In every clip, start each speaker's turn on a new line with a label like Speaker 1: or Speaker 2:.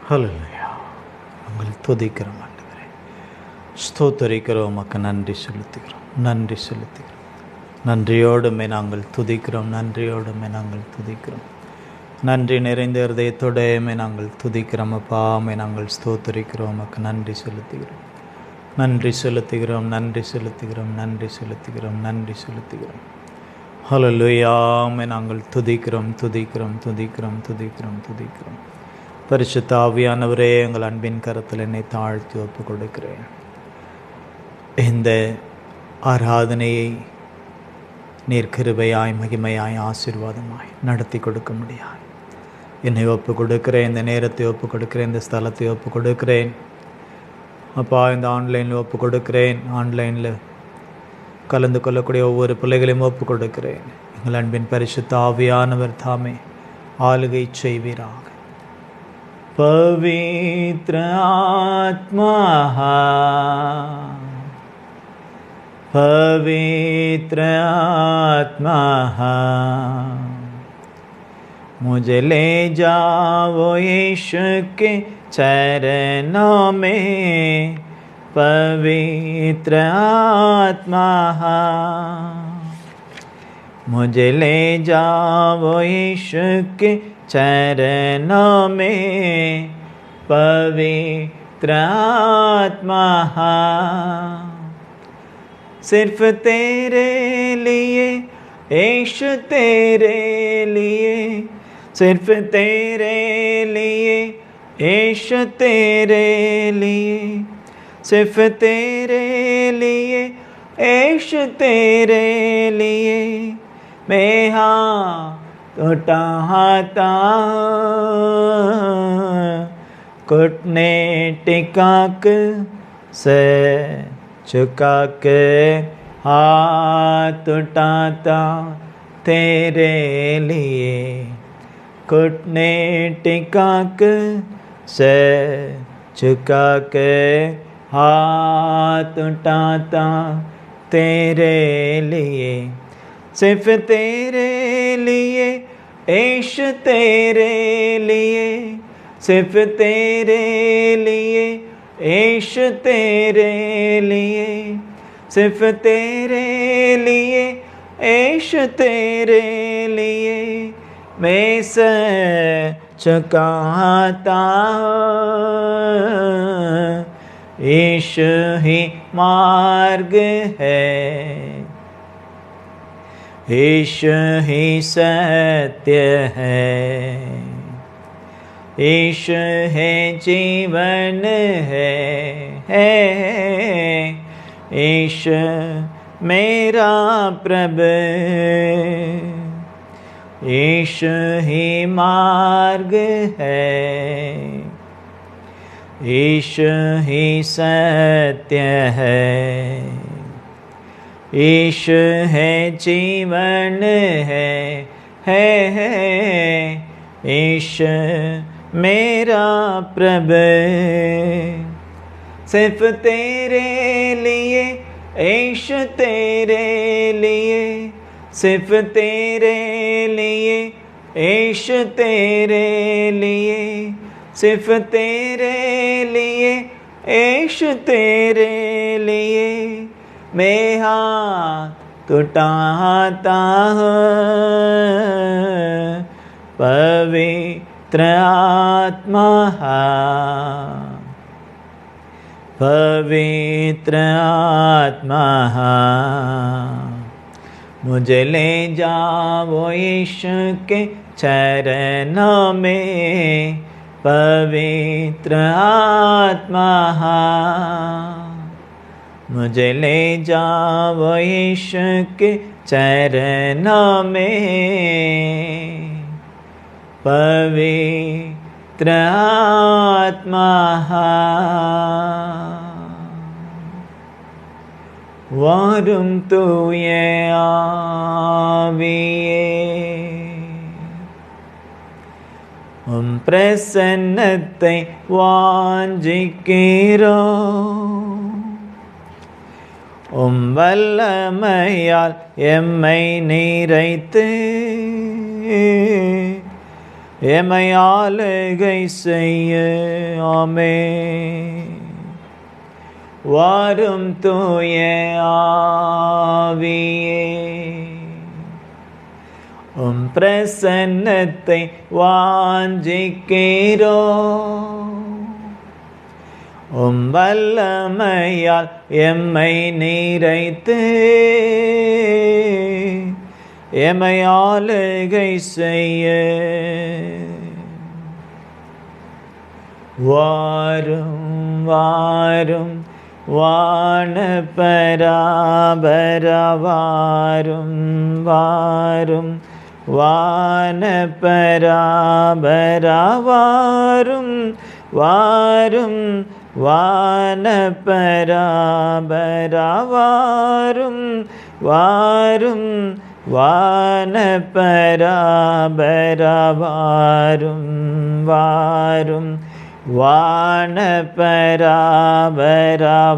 Speaker 1: ஹல்லேலூயா. உங்களை துதிக்கிறோம் ஆண்டவரே, ஸ்தோத்தரிக்கிறோம், உமக்கு நன்றி செலுத்துகிறோம், நன்றி செலுத்துகிறோம். நன்றியோடுமே நாங்கள் துதிக்கிறோம், நன்றியோடுமே நாங்கள் துதிக்கிறோம். நன்றி நிறைந்த இருதயத்தோடையுமே நாங்கள் துதிக்கிறோம் அப்பாமே, நாங்கள் ஸ்தோத்தரிக்கிறோம், உமக்கு நன்றி செலுத்துகிறோம், நன்றி செலுத்துகிறோம், நன்றி செலுத்துகிறோம், நன்றி செலுத்துகிறோம், நன்றி செலுத்துகிறோம். ஹல்லேலூயாமே நாங்கள் துதிக்கிறோம், துதிக்கிறோம், துதிக்கிறோம், துதிக்கிறோம், துதிக்கிறோம். பரிசுத்த ஆவியானவரே, எங்கள் அன்பின் கரத்தில் என்னை தாழ்த்தி ஒப்பு கொடுக்கிறேன். இந்த ஆராதனையை நீர் கிருபையாய், மகிமையாய், ஆசீர்வாதமாய் நடத்தி கொடுக்க முடியாது. என்னை ஒப்பு கொடுக்கிறேன், இந்த நேரத்தை ஒப்பு கொடுக்கிறேன், இந்த ஸ்தலத்தை ஒப்பு கொடுக்கிறேன் அப்பா. இந்த ஆன்லைனில் ஒப்பு கொடுக்கிறேன், ஆன்லைனில் கலந்து கொள்ளக்கூடிய ஒவ்வொரு பிள்ளைகளையும் ஒப்பு கொடுக்கிறேன். எங்கள் அன்பின் பரிசுத்த ஆவியானவர் தாமே ஆளுகை செய்வீராக. पवित्र आत्मा, पवित्र आत्मा, मुझे ले जाओ यीशु के चरणों में। पवित्र आत्मा, मुझे ले जाओ यीशु के चरणों में। पवित्र आत्मा, सिर्फ तेरे लिए यीशु, तेरे लिए, सिर्फ तेरे लिए यीशु, तेरे लिए, सिर्फ तेरे लिए यीशु, तेरे लिए। मैं उठाता घुटने टिका के से झुका के हाथ उठाता तेरे लिए। घुटने टिका के से झुका के हाथ उठाता तेरे लिए। सिर्फ तेरे लिए यीशु, तेरे लिए, सिर्फ तेरे लिए यीशु, तेरे लिए, सिर्फ तेरे लिए यीशु, तेरे लिए। मैं झुकाता यीशु ही मार्ग है, यीशु ही सत्य है, यीशु है जीवन है, यीशु मेरा प्रभु, यीशु ही मार्ग है, यीशु ही सत्य है, यीशु है जीवन है, यीशु मेरा प्रभु। सिर्फ तेरे लिए यीशु, तेरे लिए, सिर्फ तेरे लिए यीशु, तेरे लिए, सिर्फ तेरे लिए यीशु, तेरे लिए। मैं हाथ उठाता पवित्र आत्मा, पवित्र आत्मा, मुझे ले जाओ यीशु के चरणों में। पवित्र आत्मा, मुझे ले जाओ यीशु के चरणों में। पवित्र आत्मा, வரும் தூய ஆவியே, உம் பிரசன்னத்தை வாஞ்சிக்கிறோம். உம் வல்லமையால் எம்மை நிறைத்து எமை ஆளுகை செய்ய. ஆமென். வாரும் தூய ஆவியே, உம் பிரசன்னத்தை வாஞ்சிக்கிறோம். உம் வல்லமையால் எம்மை நிறைத்து எமை ஆளுகை செய்ய. வாரும் வாரும் வானபராபர வாரும் வாரும் வானபராபர வாரும் வாரும் வானபராபர வாரும் வாரும் வானபராபர வாரும் வாரும் வானபராபர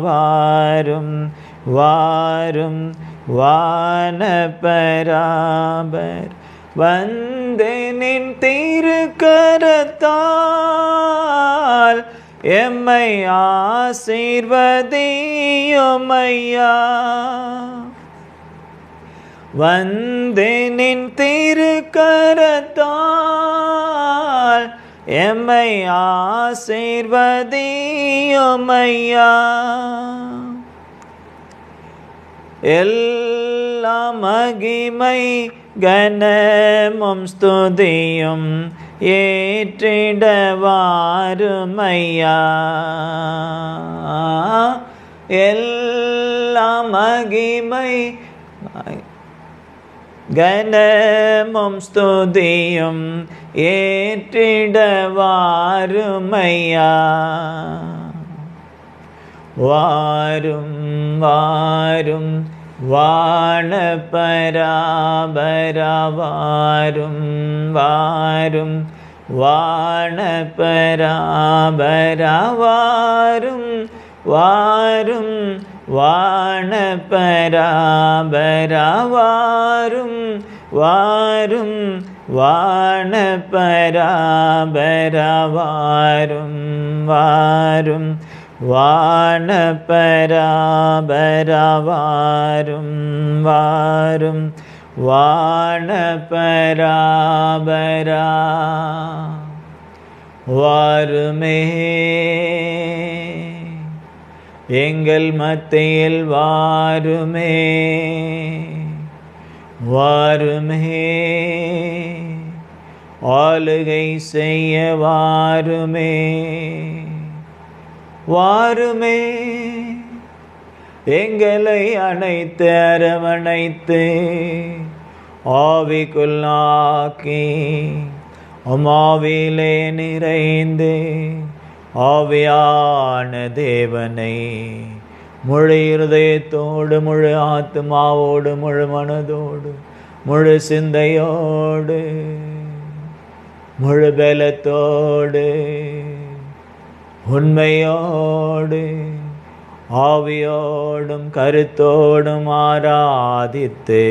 Speaker 1: வாரும் வாரும் வானபராபர். வந்து நின் திருக்கரத்தால் எம்மை ஆசீர்வதியுமையா. வந்து நின் திருக்கரத்தால் எம்மை ஆசீர்வதியுமையா. எல்லா மகிமை கனமும் ஸ்துதியும் ஏற்றிட வாருமையா. எல்லா மகிமை கனமும் ஸ்துதியும் ஏற்றிட வாருமையா. வாரும் வாரும் வானபராபர வாரும் வாரும் வானபராபர வாரும் வாரும் வானபராபர வாரும் வாரும் வானபராபர வாரும் வாரும் வானபராபர வாரும் வாரும் வானபராபர வாருமே. எங்கள் மத்தியில் வாருமே வாருமே. ஆளுகை செய்ய வாருமே வாருமே. எங்களை அணைத்து அரவணைத்து ஆவிக்குள்ளாக்கி அம்மாவிலே நிறைந்து ஆவியான தேவனை முழு இருதயத்தோடு முழு ஆத்மாவோடு முழு மனதோடு முழு சிந்தையோடு முழு பலத்தோடு உண்மையோடு ஆவியோடும் கருத்தோடும் ஆராதித்து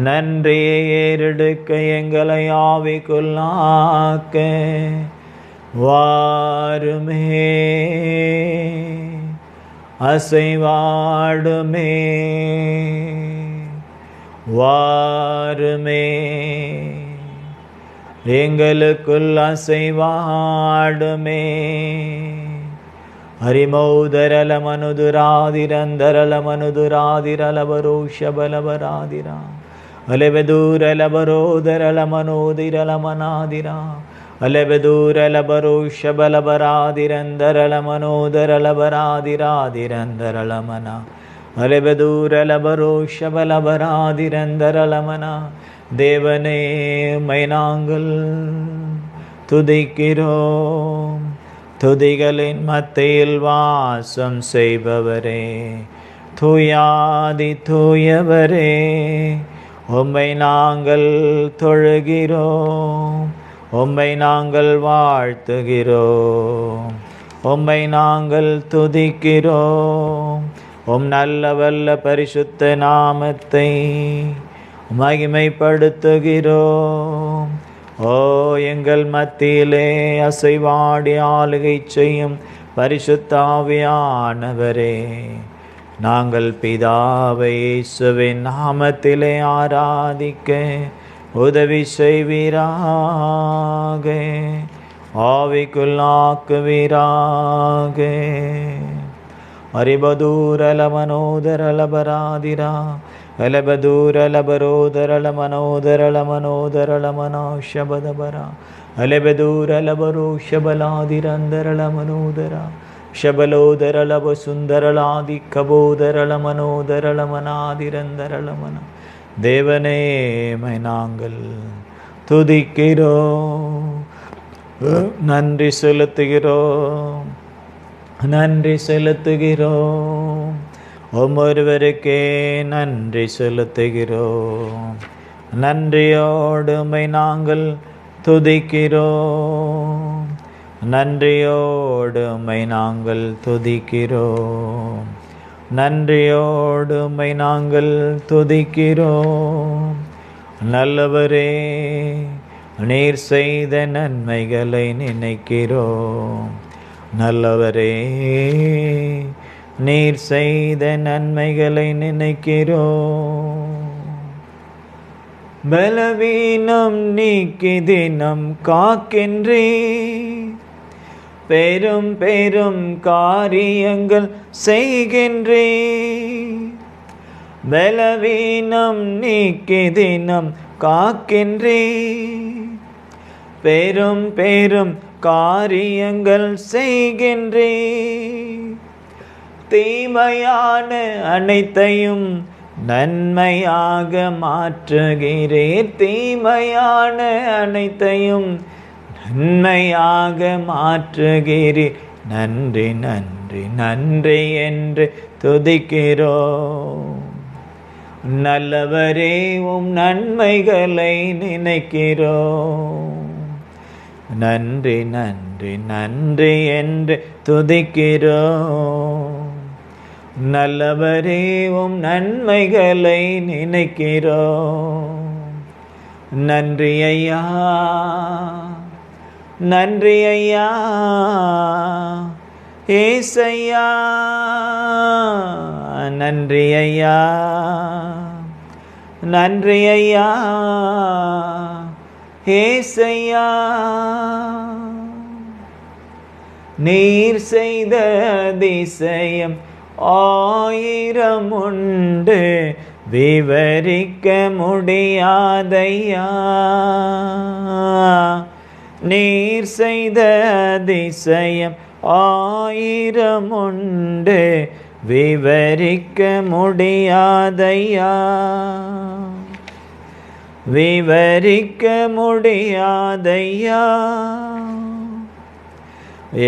Speaker 1: நன்றியை ஏறெடுக்க எங்களை ஆவிக்குள்ளாக்க வாருமே அசைவாடுமே வாருமே. எங்களுக்குள் அசைவாடுமே. ஹரிமௌதரல மனுதுராதிரந்தரல மனுதுராதிரல பரோஷபலபராதிரா அலபதூரல பரோதரல மனோதிரல மனாதிரா அலபதூரல பரோஷபலபராதிரந்தரல மனோதரல பராதிராதிரந்தரல மனா அலபதூரல பரோஷபலபராதிரந்தரல மனா. தேவனே உம்மை நாங்கள் துதிக்கிறோம். துதிகளின் மத்தியில் வாசம் செய்பவரே, தூயாதி தூயவரே, உம்மை நாங்கள் தொழுகிறோம். உம்மை நாங்கள் வாழ்த்துகிறோம். உம்மை நாங்கள் துதிக்கிறோம். உம் நல்ல வல்ல பரிசுத்த நாமத்தை மகிமைப்படுத்துகிறோம். ஓ எங்கள் மத்தியிலே அசைவாடி ஆளுகை செய்யும் பரிசுத்த ஆவியானவரே, நாங்கள் பிதாவை இயேசுவின் நாமத்திலே ஆராதிக்க உதவி செய்வீராக, ஆவிக்குள்ளாக்குவீராக. அரிபதூரலமனோதரலபராதிரா அலபதூரலபரோதரலமனோதரலமனோதரலமனோ ஷபதபரா அலபதூரலபரோ ஷபலாதிரந்தரலமனோதரா ஷபலோதரலபசுந்தரலாதி கபோதரலமனோதரலமனாதிரந்தரலமன. தேவனே நாங்கள் துதிக்கிறோம், நன்றி செலுத்துகிறோம், நன்றி செலுத்துகிறோம். ஒவ்வொருவருக்கே நன்றி செலுத்துகிறோம். நன்றியோடு உம்மை நாங்கள் துதிக்கிறோம், நன்றியோடு உம்மை நாங்கள் துதிக்கிறோம், நன்றியோடு உம்மை நாங்கள் துதிக்கிறோம். நல்லவரே, நீர் செய்த நன்மைகளை நினைக்கிறோம். நல்லவரே, நீர் செய்த நன்மைகளை நினைக்கிறோம். பலவீனம் நீக்கி தினம் காக்கின்றீர், பெரும் பெரும் காரியங்கள் செய்கின்றீர். பலவீனம் நீக்கி தினம் காக்கின்றீர், பெரும் பெரும் காரியங்கள் செய்கின்றீர். தீமையான அனைத்தையும் நன்மையாக மாற்றுகிறீர், தீமையான அனைத்தையும் நன்மையாக மாற்றுகிறீர். நன்றி நன்றி நன்றி என்று துதிக்கிறோம். நல்லவரே, உம் நன்மைகளை நினைக்கிறோம். நன்றி நன்றி நன்றி என்று துதிக்கிறோம். நல்லவரே, உம் நன்மைகளை நினைக்கிறோம். நன்றி ஐயா, நன்றி ஐயா, ஏசையா, நன்றி ஐயா, நன்றி ஐயா, ஏசையா. நீர் செய்த அதிசயம் ஆயிரம் உண்டு, விவரிக்க முடியாதையா. நீர் செய்த அதிசயம் ஆயிரம் உண்டு, விவரிக்க முடியாதையா, விவரிக்க முடியாதையா.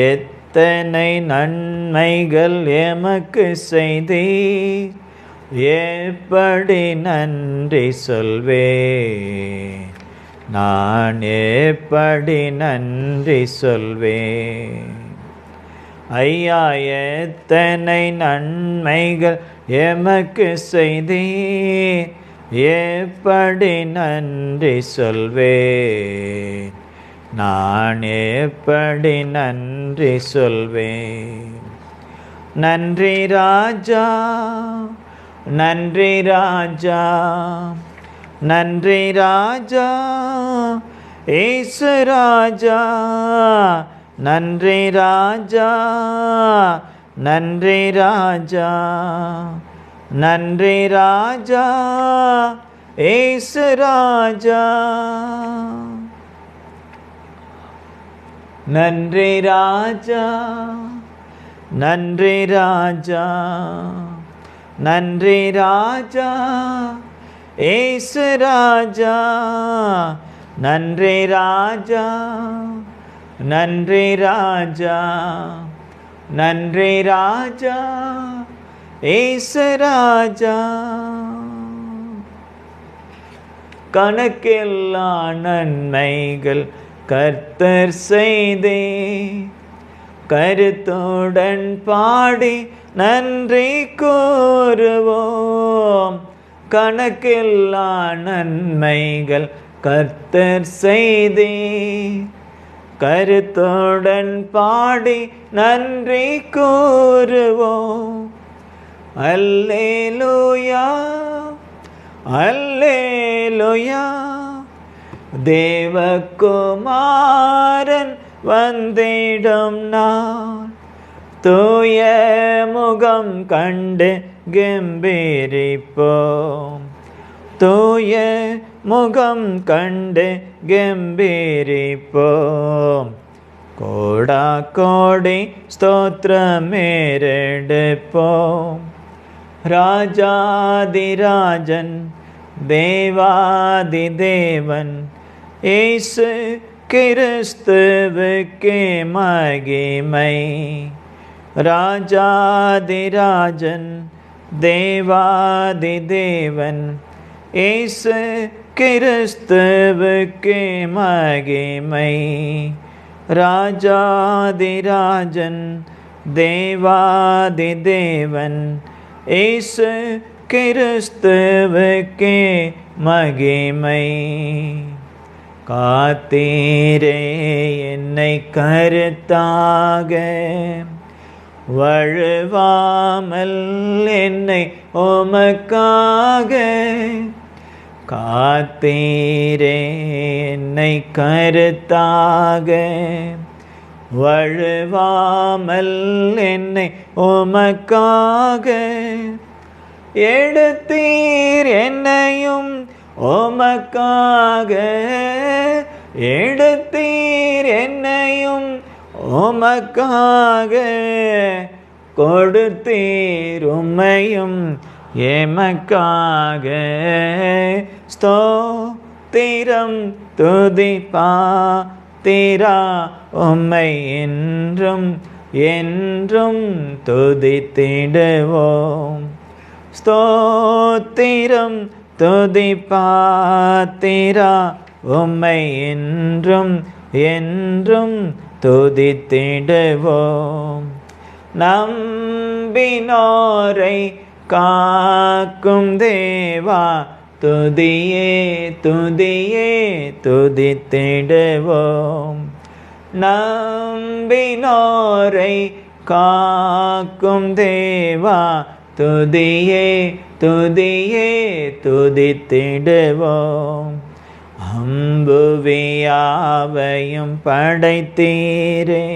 Speaker 1: எத்தனை நன்மைகள் எமக்கு செய்தீர், எப்படி நன்றி சொல்வேன், நான் எப்படி நன்றி சொல்வேன். ஐயா, எத்தனை நன்மைகள் எமக்கு செய்தீர், எப்படி நன்றி சொல்வேன், நான் எப்படி நன்றி சொல்வேன். நன்றி ராஜா, நன்றி ராஜா, நன்றி ராஜா, இயேசு ராஜா. நன்றி ராஜா, நன்றி ராஜா, நன்றி ராஜா, இயேசு ராஜா. நன்றி ராஜா, நன்றி ராஜா, நன்றி ராஜா, இயேசு ராஜா. நன்றி ராஜா, நன்றி ராஜா, நன்றி ராஜா, இயேசு ராஜா. கணக்கில்லா நன்மைகள் கர்த்தர் செய்தே, கருத்துடன் பாடி நன்றி கூறுவோம். கணக்கில்லா நன்மைகள் கர்த்தர் செய்தீர். கருத்துடன் பாடி நன்றி கூறுவோம். அல்லேலூயா அல்லேலூயா. தேவகுமாரன் வந்திடும் நாள், தூய முகம் கண்டு கெம்பீரிப்போம். தூய முகம் கண்டு கெம்பீரிப்போம். கோடா கோடி ஸ்தோத்திரமேறெடுப்போம். ராஜாதிராஜன் தேவாதி தேவன் இயேசு கிறிஸ்துவுக்கே மகிமை. ராஜாதிராஜன் தேவாதி தேவன் இயேசு கிறிஸ்துவுக்கே மகிமை. ராஜாதிராஜன் தேவாதி தேவன் இயேசு கிறிஸ்துவுக்கே மகிமை. காத்தீரே என்னை கருத்தாக, வழுவாமல் என்னை உமக்காக. காத்தீரே என்னை கருத்தாக, வழுவாமல் என்னை உமக்காக. எடுத்தீர் என்னையும் உமக்காக, எடுத்தீர் என்னையும் உமக்காக. கொடுத்தீர் உம்மையும் எமக்காக. ஸ்தோத்திரம் துதிப்பாத்திரா உம்மை என்றும் என்றும் துதித்திடுவோம். ஸ்தோத்திரம் துதிப்பாத்திரா உம்மை என்றும் என்றும் துதித்திடுவோம். நம்பினோரை காக்கும் தேவா, துதியே துதியே துதித்திடுவோம். நம்பினோரை காக்கும் தேவா, துதியே துதியே துதித்திடுவோம். அம்புவியாவையும் படைத்தீரே,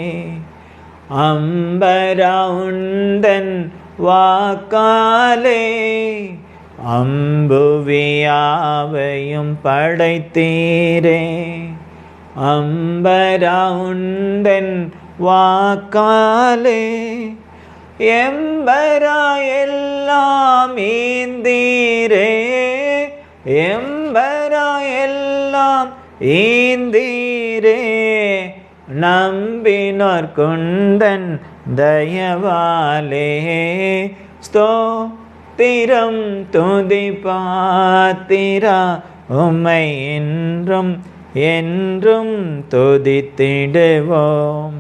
Speaker 1: அம்பரா உந்தன் வாக்காலே. அம்புவியாவையும் படைத்தீரே, அம்பரா உந்தன் வாக்காலே. எம்பரா எல்லாம் ஈந்தீரே, எம்பரா எல்லாம் ஈந்தீரே. நம்பினோர் குந்தன் தயவாலே. ஸ்தோத்திரம் துதிப்பாத்திரா உம்மை என்றும் என்றும் துதித்திடுவோம்.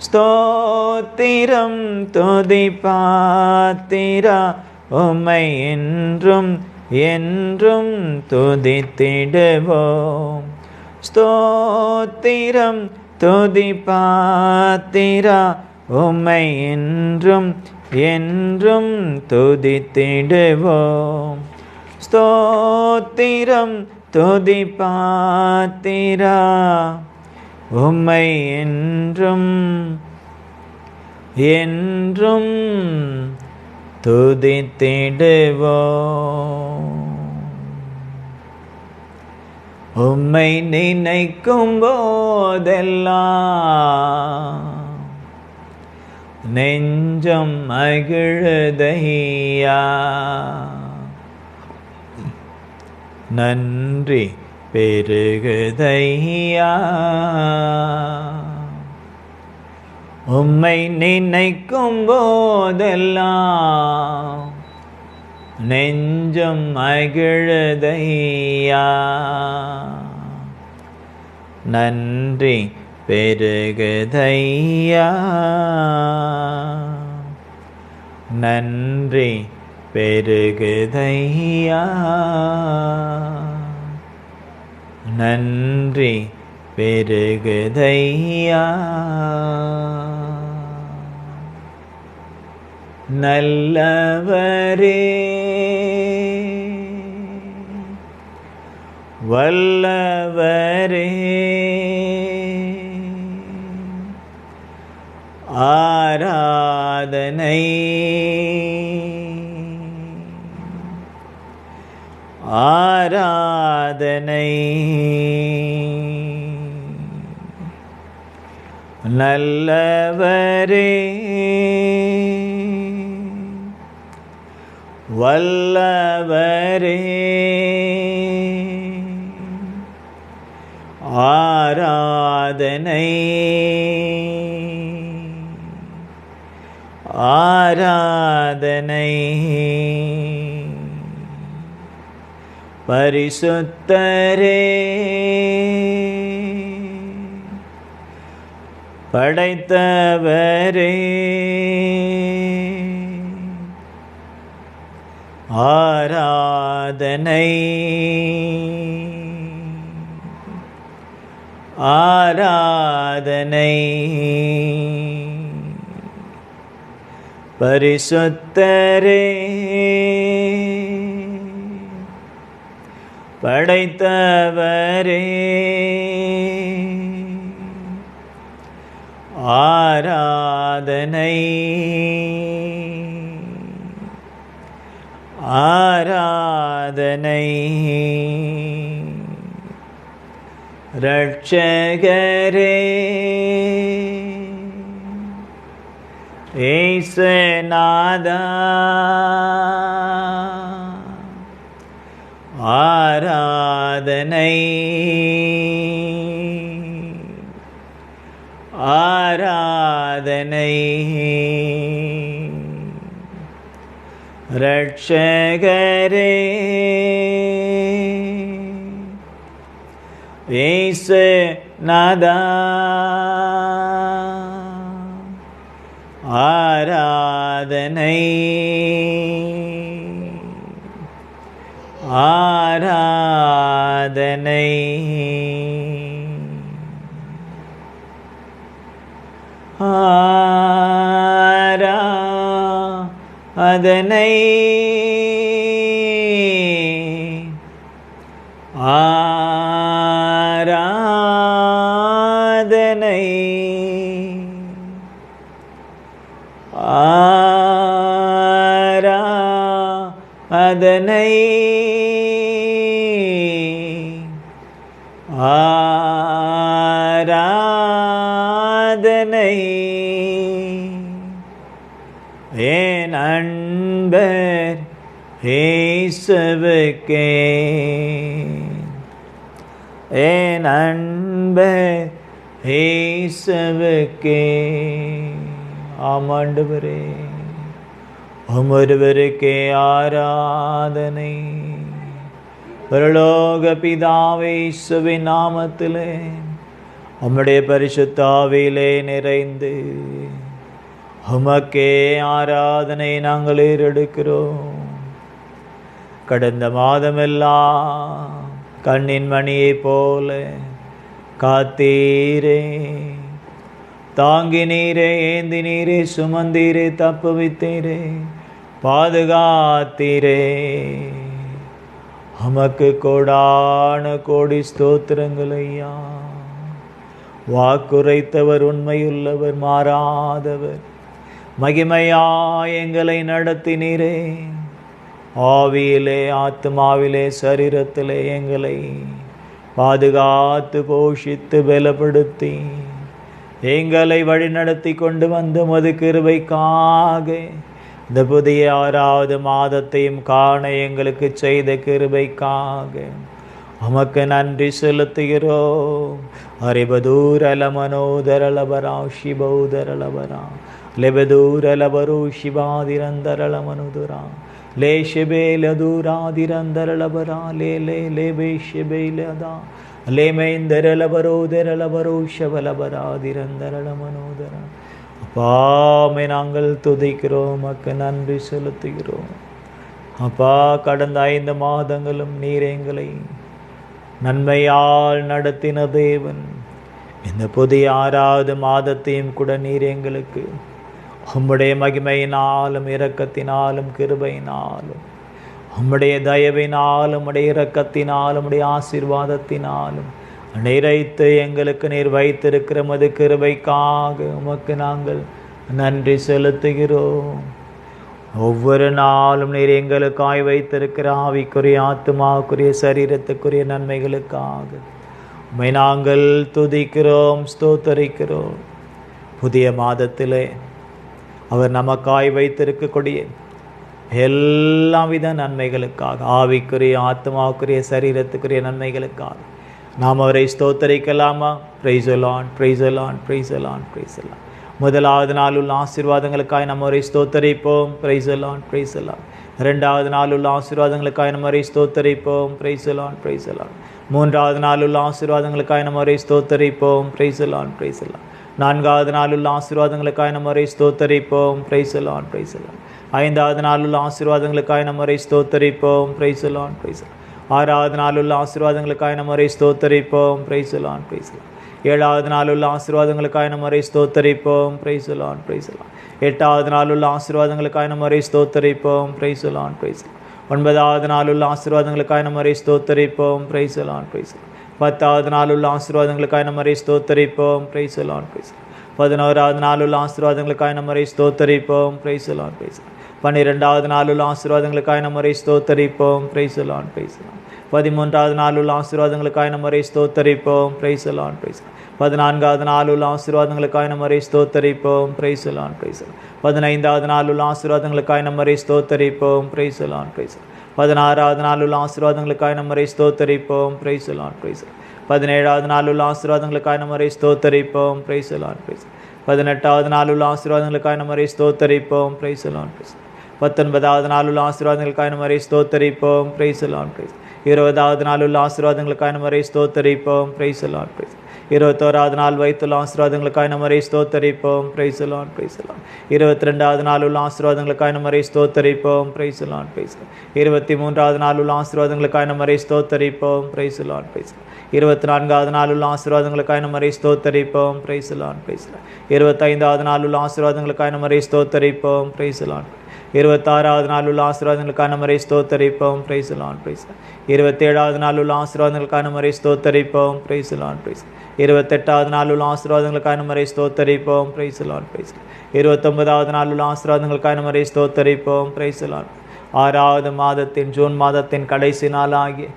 Speaker 1: ஸ்தோத்திரம் துதிப்பாத்திரா உம்மை என்றும் என்றும் துதித்திடுவோம். ஸ்தோத்திரம் துதிப்பாத்திரா உம்மை என்றும் என்றும் துதித்திடுவோம். ஸ்தோத்திரம் துதிப்பாத்திரா உம்மை என்றும் என்றும் துதித்திடுவோம். உம்மை நினைக்கும் போதெல்லாம் நெஞ்சம் மகிழுதையா. நன்றி பெருகுதையா. உம்மை நினைக்கும் போதெல்லாம் நெஞ்சம் மகிழுதையா. நன்றி பெருகுதையா. நன்றி பெருகுதையா. நன்றி பெருகுதையா. நல்லவரே வல்லவரே ஆராதனை ஆராதனை. நல்லவரே வல்லவரே ஆராதனை ஆராதனை. பரிசுத்தரே படைத்தவரே ஆராதனை ஆராதனை. பரிசுத்தரே படைத்தவரே ஆராதனை ஆராதனை. ரட்சகரே ஏசுநாதா ஆராதனை ஆராதனை. ரட்சகரே ஏசுநாதா ஆராதனை ஆராதனை. ஆராதனை ஆராதனை ஆராதனை ஆராதனை. என் அன்பர் இயேசுவுக்கே என் அன்பர் இயேசுவுக்கே. ஆமாண்டவரே ஒருவருக்கே ஆராதனை. பரலோக பிதாவே இயேசுவின் நாமத்திலே உம்முடைய பரிசுத்த ஆவியிலே நிறைந்து உமக்கே ஆராதனை நாங்கள் ஏறெடுக்கிறோம். கடந்த மாதமெல்லாம் கண்ணின் மணியைப் போல காத்தீரே, தாங்கினீரே, ஏந்தினீரே, சுமந்தீரே, தப்புவித்தீரே, பாதுகாத்தீரே. உமக்கு கோடான கோடி ஸ்தோத்திரங்கள் ஐயா. வாக்குரைத்தவர், உண்மையுள்ளவர், மாறாதவர், மகிமையாய் எங்களை நடத்தினீரே. ஆவியிலே, ஆத்மாவிலே, சரீரத்திலே எங்களை பாதுகாத்து போஷித்து பலப்படுத்தி எங்களை வழிநடத்தி கொண்டு வந்து உமது கிருபைக்காக இந்த புதிய 6வது மாதத்தையும் காண எங்களுக்கு செய்த கிருபைக்காக உமக்கு நன்றி செலுத்துகிறோம். அரிபதூரல மனோதரலபரா சிபௌதரலபரா லெபதூரலபரு சிவாதிரந்தரல மனுதுரா லேஷபேலதூராதிரந்தரலபரா லே லே லேபேஷபேலதா லேமேந்தரலபரோதரலபரோ ஷபலபராதிரந்தரல மனோதரா. அப்பாமை நாங்கள் துதிக்கிறோம், உமக்கு நன்றி செலுத்துகிறோம். அப்பா, கடந்த 5 மாதங்களும் நீர் எங்களை நன்மையால் நடத்தின தேவன், இந்த புதிய 6வது மாதத்தையும் கூட நீர் எங்களுக்கு உம்முடைய மகிமையினாலும் இரக்கத்தினாலும் கிருபையினாலும் உம்முடைய தயவினாலும் உம்முடைய இரக்கத்தினாலும் உம்முடைய ஆசீர்வாதத்தினாலும் நிறைத்து எங்களுக்கு நீர் வைத்திருக்கிற மது கிருபைக்காக உமக்கு நாங்கள் நன்றி செலுத்துகிறோம். ஒவ்வொரு நாளும் நீர் எங்களுக்காய் வைத்திருக்கிற ஆவிக்குரிய ஆத்துமாவுக்குரிய சரீரத்துக்குரிய நன்மைகளுக்காக உம்மை நாங்கள் துதிக்கிறோம், ஸ்தோத்தரிக்கிறோம். புதிய மாதத்திலே அவர் நமக்காய் வைத்திருக்கக்கூடிய எல்லா வித நன்மைகளுக்காக, ஆவிக்குரிய ஆத்மாவுக்குரிய சரீரத்துக்குரிய நன்மைகளுக்காக நாம் அவரை ஸ்தோத்தரிக்கலாமா? Praise the Lord, praise the Lord, praise the Lord, praise the Lord. முதலாவது நாளுள்ள ஆசீர்வாதங்களுக்காக நம்ம அவரை ஸ்தோத்தரிப்போம். Praise the Lord, praise the Lord. 2வது நாளுள்ள ஆசீர்வாதங்களுக்காக நம்ம அவரை ஸ்தோத்தரிப்போம். Praise the Lord, praise the Lord. 3வது நாளுள்ள ஆசீர்வாதங்களுக்காக நம்ம அவரை ஸ்தோத்தரிப்போம். Praise the Lord, praise the Lord. 4வது நாளுள்ள ஆசீர்வாதங்களுக்காக நம்ம அவரை ஸ்தோத்தரிப்போம். Praise the Lord, praise the Lord. 5வது நாளுள்ள ஆசீர்வாதங்களுக்காக நம்ம அவரை ஸ்தோத்தரிப்போம். Praise the Lord, praise the Lord. 6வது நாளுள்ள ஆசீர்வாதங்களுக்காக நம்ம அவரை ஸ்தோத்தரிப்போம். Praise the Lord, praise the Lord. 7வது நாளுள்ள ஆசீர்வாதங்களுக்காக நம்ம அவரை ஸ்தோத்தரிப்போம். Praise the Lord, praise the Lord. 8வது நாளுள்ள ஆசீர்வாதங்களுக்காக நம்ம அவரை ஸ்தோத்தரிப்போம். Praise the Lord, praise the Lord. 9வது நாளுள்ள ஆசீர்வாதங்களுக்காக நம்ம அவரை ஸ்தோத்தரிப்போம். Praise the Lord, praise the Lord. 10வது நாளுள்ள ஆசீர்வாதங்களுக்காக நம்ம அவரை ஸ்தோத்தரிப்போம். Praise the Lord, praise the Lord. 11வது நாளுள்ள ஆசீர்வாதங்களுக்காக நம்ம அவரை ஸ்தோத்தரிப்போம். Praise the Lord, praise the Lord. 12வது நாளுள்ள ஆசீர்வாதங்களுக்காக நம்ம அவரை ஸ்தோத்தரிப்போம். Praise the Lord, praise the Lord. 13வது நாளுள்ள ஆசீர்வாதங்களுக்காக நம்ம அவரை ஸ்தோத்தரிப்போம். Praise the Lord, praise the Lord. 14வது நாளுள்ள ஆசீர்வாதங்களுக்காக நம்ம அவரை ஸ்தோத்தரிப்போம். Praise the Lord, praise the Lord. 15வது நாளுள்ள ஆசீர்வாதங்களுக்காக நம்ம அவரை ஸ்தோத்தரிப்போம். Praise the Lord, praise the Lord. 16வது நாளுள்ள ஆசீர்வாதங்களுக்காக நம்ம அவரை ஸ்தோத்தரிப்போம். Praise the Lord, praise the Lord. 17வது நாளுள்ள ஆசீர்வாதங்களுக்காக நம்ம அவரை ஸ்தோத்தரிப்போம். Praise the Lord, praise the Lord. 18வது நாளுள்ள ஆசீர்வாதங்களுக்காக நம்ம அவரை ஸ்தோத்தரிப்போம். Praise the Lord, praise the Lord. 19வது நாளுள்ள ஆசீர்வாதங்களுக்காக நம்ம அவரை ஸ்தோத்தரிப்போம். Praise the Lord, praise the Lord. 20வது நாளுள்ள ஆசீர்வாதங்களுக்காக நம்ம அவரை ஸ்தோத்தரிப்போம். Praise the Lord, praise the Lord. 21வது நாள் வைத்துள்ள ஆசீர்வாதங்களுக்காக நம்ம அவரை ஸ்தோத்தரிப்போம். Praise the Lord, praise the Lord. 22வது நாளுள்ள ஆசீர்வாதங்களுக்காக நம்ம அவரை ஸ்தோத்தரிப்போம். Praise the Lord, praise the Lord. 23வது நாளுள்ள ஆசீர்வாதங்களுக்காக நம்ம அவரை ஸ்தோத்தரிப்போம். Praise the Lord, praise the Lord. 24வது நாளுள்ள ஆசீர்வாதங்களுக்காக நம்ம அவரை ஸ்தோத்தரிப்போம். Praise the Lord, praise the Lord. 25வது நாளுள்ள ஆசீர்வாதங்களுக்காக நம்ம அவரை ஸ்தோத்தரிப்போம். Praise the Lord. 26வது நாளுள்ள ஆசீர்வாதங்களுக்காக நம்ம அவரை ஸ்தோத்தரிப்போம். Praise the Lord, praise the Lord. 27வது நாளுள்ள ஆசீர்வாதங்களுக்காக நம்ம அவரை ஸ்தோத்தரிப்போம். Praise the Lord, praise the Lord. 28வது நாளுள்ள ஆசீர்வாதங்களுக்காக நம்ம அவரை ஸ்தோத்தரிப்போம். Praise the Lord, praise the Lord. 29வது நாளுள்ள ஆசீர்வாதங்களுக்காக நம்ம அவரை ஸ்தோத்தரிப்போம். Praise the Lord. 6வது மாதத்தின் ஜூன் மாதத்தின் கடைசி நாளாகிய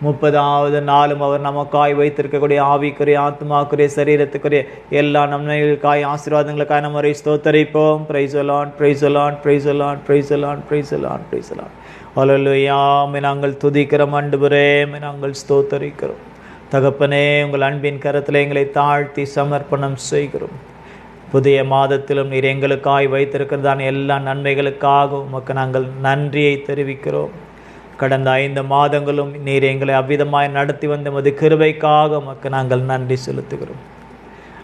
Speaker 1: 30வது நாளும் அவர் நமக்காய் வைத்திருக்கக்கூடிய ஆவிக்குரிய ஆத்மாக்குரிய சரீரத்துக்குரிய எல்லா நன்மைகளுக்காய் ஆசீர்வாதங்களுக்காக நம்ம அவரை ஸ்தோத்தரிப்போம். Praise the Lord, praise the Lord, praise the Lord, praise the Lord, praise the Lord, praise the Lord. ஹல்லேலூயா. நாங்கள் துதிக்கிறோம் ஆண்டவரே, நாங்கள் ஸ்தோத்தரிக்கிறோம். தகப்பனே, உங்கள் அன்பின் கரத்தில் எங்களை தாழ்த்தி சமர்ப்பணம் செய்கிறோம். புதிய மாதத்திலும் நீர் எங்களுக்காய் வைத்திருக்கிறதான எல்லா நன்மைகளுக்காக உமக்கு நாங்கள் நன்றியை தெரிவிக்கிறோம். கடந்த 5 மாதங்களும் நீர் எங்களை அவ்விதமாய் நடத்தி வந்த மது கிருபைக்காக உமக்கு நாங்கள் நன்றி செலுத்துகிறோம்.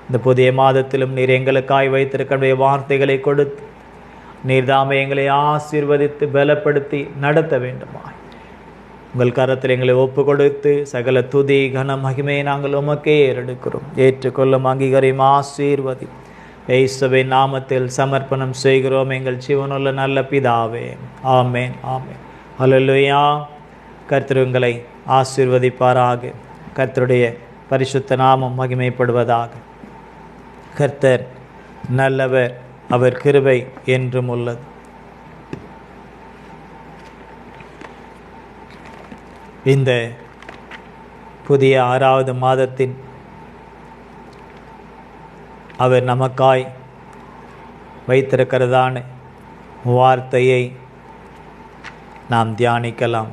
Speaker 1: இந்த புதிய மாதத்திலும் நீர் எங்களுக்காய் வைத்திருக்கிற வார்த்தைகளை கொடுத்து நீர் தாமே எங்களை ஆசீர்வதித்து பலப்படுத்தி நடத்த வேண்டுமாய் உங்கள் கரத்தில் எங்களை ஒப்பு கொடுத்து சகல துதி கன மகிமையை நாங்கள் உமக்கே ஏறெடுக்கிறோம். ஏற்றுக்கொள்ளும் அங்கீகரியும் ஆசீர்வதி இயேசுவின் நாமத்தில் சமர்ப்பணம் செய்கிறோம் எங்கள் ஜீவனுள்ள நல்ல பிதாவே. ஆமேன், ஆமேன். ஹல்லேலூயா. கர்த்தர் உங்களை ஆசீர்வதிப்பாராக. கர்த்தருடைய பரிசுத்த நாமம் மகிமைப்படுவதாக. கர்த்தர் நல்லவர், அவர் கிருபை என்றும் உள்ளது. இந்த புதிய 6வது மாதத்தின் அவர் நமக்காய் வைத்திருக்கிறதான வார்த்தையை நாம் தியானிக்கலாம்.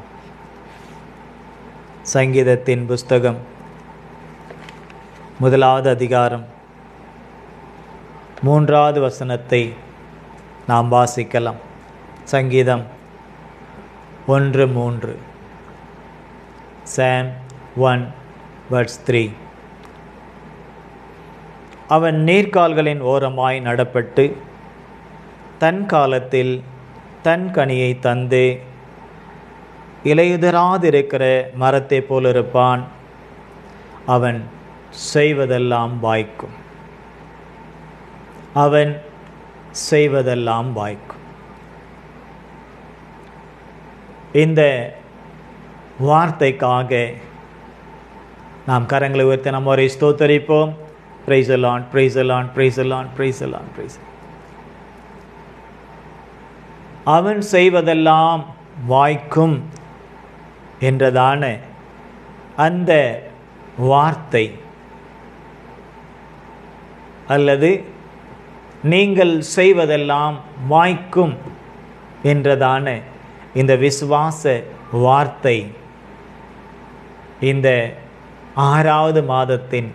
Speaker 1: சங்கீதத்தின் புஸ்தகம் 1வது அதிகாரம் 3வது வசனத்தை நாம் வாசிக்கலாம். சங்கீதம் 1:3. Psalm 1:3. அவன் நீர்க்கால்களின் ஓரமாய் நடப்பட்டு தன் காலத்தில் தன் கனியை தந்து இலையுதிராதிருக்கிற மரத்தை போல் இருப்பான். அவன் செய்வதெல்லாம் வாய்க்கும். அவன் செய்வதெல்லாம் வாய்க்கும். இந்த வார்த்தைக்காக நாம் கரங்களை உயர்த்தி நம்ம ஒரு ஸ்தோத்தரிப்போம். Praise the Lord, praise the Lord, praise the Lord, praise the Lord, praise. அவன் செய்வதெல்லாம் வாய்க்கும் என்றதான அந்த வார்த்தை அல்லது நீங்கள் செய்வதெல்லாம் வாய்க்கும் என்றதான இந்த விசுவாச வார்த்தை இந்த 6வது மாதத்தின்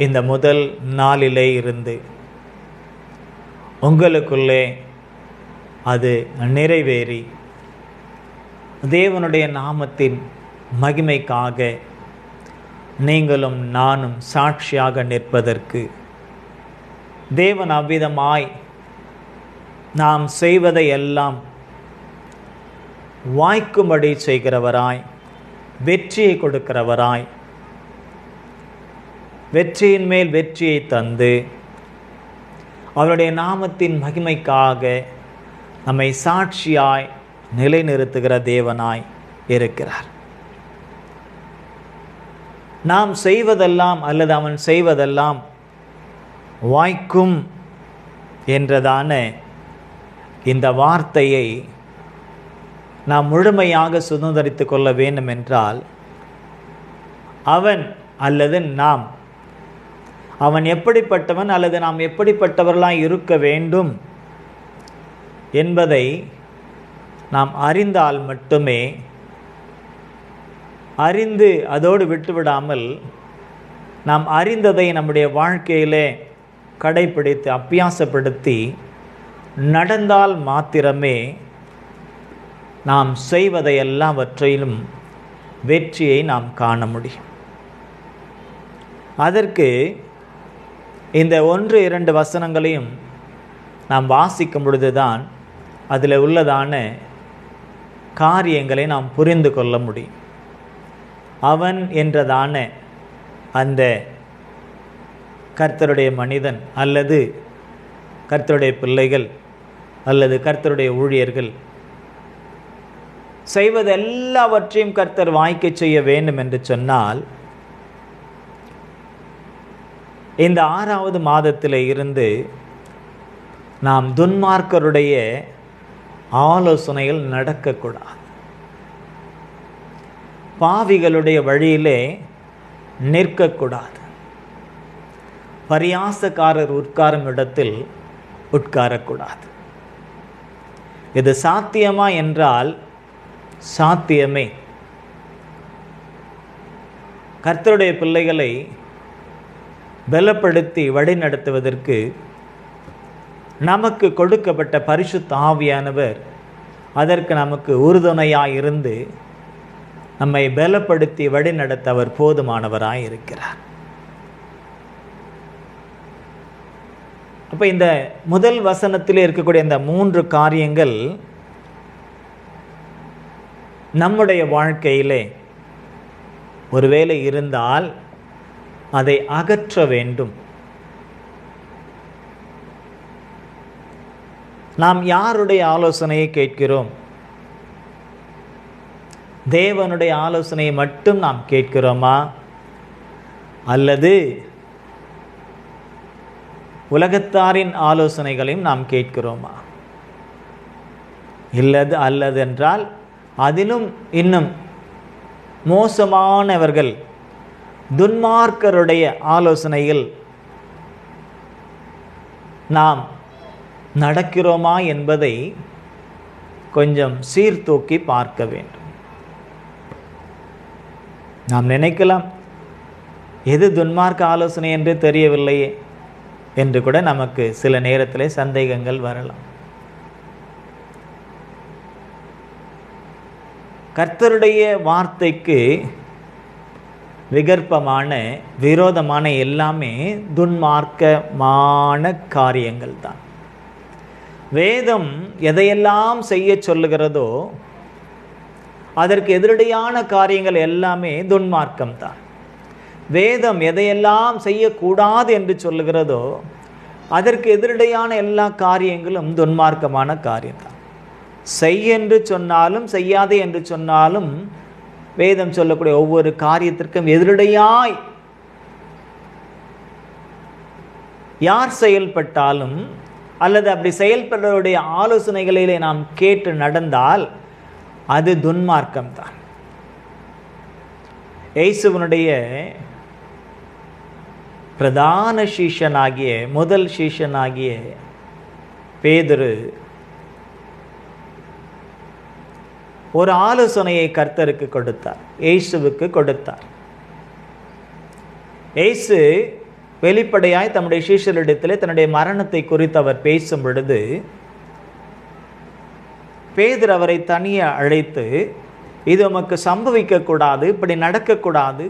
Speaker 1: இந்த முதல் நாளிலே இருந்து உங்களுக்குள்ளே அது நிறைவேறி தேவனுடைய நாமத்தின் மகிமைக்காக நீங்களும் நானும் சாட்சியாக நிற்பதற்கு தேவன் அவ்விதமாய் நாம் செய்வதை எல்லாம் வாய்க்கும்படி செய்கிறவராய், வெற்றியை கொடுக்கிறவராய், வெற்றியின் மேல் வெற்றியை தந்து அவருடைய நாமத்தின் மகிமைக்காக நம்மை சாட்சியாய் நிலைநிறுத்துகிற தேவனாய் இருக்கிறார். நாம் செய்வதெல்லாம் அல்லது அவன் செய்வதெல்லாம் வாய்க்கும் என்றதான இந்த வார்த்தையை நாம் முழுமையாக சுதந்திரித்து கொள்ள வேண்டும் என்றால் அவன் அல்லது நாம், அவன் எப்படிப்பட்டவன் அல்லது நாம் எப்படிப்பட்டவர்களாய் இருக்க வேண்டும் என்பதை நாம் அறிந்தால் மட்டுமே, அறிந்து அதோடு விட்டுவிடாமல் நாம் அறிந்ததை நம்முடைய வாழ்க்கையிலே கடைப்பிடித்து அபியாசப்படுத்தி நடந்தால் மாத்திரமே நாம் செய்வதை எல்லாவற்றையும் வெற்றியை நாம் காண முடியும். அதற்கு இந்த 1-2 வசனங்களையும் நாம் வாசிக்கும் பொழுதுதான் அதில் உள்ளதான காரியங்களை நாம் புரிந்து கொள்ள முடியும். அவன் என்றதான அந்த கர்த்தருடைய மனிதன் அல்லது கர்த்தருடைய பிள்ளைகள் அல்லது கர்த்தருடைய ஊழியர்கள் செய்வது எல்லாவற்றையும் கர்த்தர் வாய்க்க செய்ய வேண்டும் என்று சொன்னால், இந்த 6வது மாதத்தில் இருந்து நாம் துன்மார்க்கருடைய ஆலோசனைகள் நடக்கக்கூடாது. பாவிகளுடைய வழியிலே நிற்கக்கூடாது. பரியாசக்காரர் உட்காரும் இடத்தில் உட்காரக்கூடாது. இது சாத்தியமா என்றால் சாத்தியமே. கர்த்தருடைய பிள்ளைகளை பலப்படுத்தி வழிநடத்துவதற்கு நமக்கு கொடுக்கப்பட்ட பரிசுத்த ஆவியானவர் அதற்கு நமக்கு உறுதுணையாய் இருந்து நம்மை பலப்படுத்தி வழிநடத்த அவர் போதுமானவராய் இருக்கிறார். அப்போ இந்த முதல் வசனத்தில் இருக்கக்கூடிய இந்த 3 காரியங்கள் நம்முடைய வாழ்க்கையிலே ஒருவேளை இருந்தால் அதை அகற்ற வேண்டும். நாம் யாருடைய ஆலோசனையை கேட்கிறோம்? தேவனுடைய ஆலோசனையை மட்டும் நாம் கேட்கிறோமா அல்லது உலகத்தாரின் ஆலோசனைகளையும் நாம் கேட்கிறோமா? அல்லது என்றால் அதிலும் இன்னும் மோசமானவர்கள் துன்மார்க்கருடைய ஆலோசனைகள் நாம் நடக்கிறோமா என்பதை கொஞ்சம் சீர்தூக்கி பார்க்க வேண்டும். நாம் நினைக்கலாம், எது துன்மார்க்க ஆலோசனை என்று தெரியவில்லையே என்று கூட நமக்கு சில நேரத்தில் சந்தேகங்கள் வரலாம். கர்த்தருடைய வார்த்தைக்கு விகற்பமான விரோதமான எல்லாமே துன்மார்க்கமான காரியங்கள் தான். வேதம் எதையெல்லாம் செய்ய சொல்லுகிறதோ அதற்கு எதிரடையான காரியங்கள் எல்லாமே துன்மார்க்கம் தான். வேதம் எதையெல்லாம் செய்யக்கூடாது என்று சொல்லுகிறதோ அதற்கு எதிரடையான எல்லா காரியங்களும் துன்மார்க்கமான காரியம்தான். செய் என்று சொன்னாலும் செய்யாதே என்று சொன்னாலும் வேதம் சொல்லக்கூடிய ஒவ்வொரு காரியத்திற்கும் எதிரடையாய் யார் செயல்பட்டாலும் அல்லது அப்படி செயல்படுவருடைய ஆலோசனைகளிலே நாம் கேட்டு நடந்தால் அது துன்மார்க்கம்தான். இயேசுவினுடைய பிரதான சீஷனாகிய முதல் சீஷனாகிய பேதுரு ஒரு ஆலோசனையை கர்த்தருக்கு கொடுத்தார், இயேசுவுக்கு கொடுத்தார். இயேசு வெளிப்படையாய் தம்முடைய சீஷரிடத்திலே தன்னுடைய மரணத்தை குறித்து அவர் பேசும் பொழுது பேதுரு அவரை தனியே அழைத்து, இது உமக்கு சம்பவிக்கக்கூடாது, இப்படி நடக்கக்கூடாது,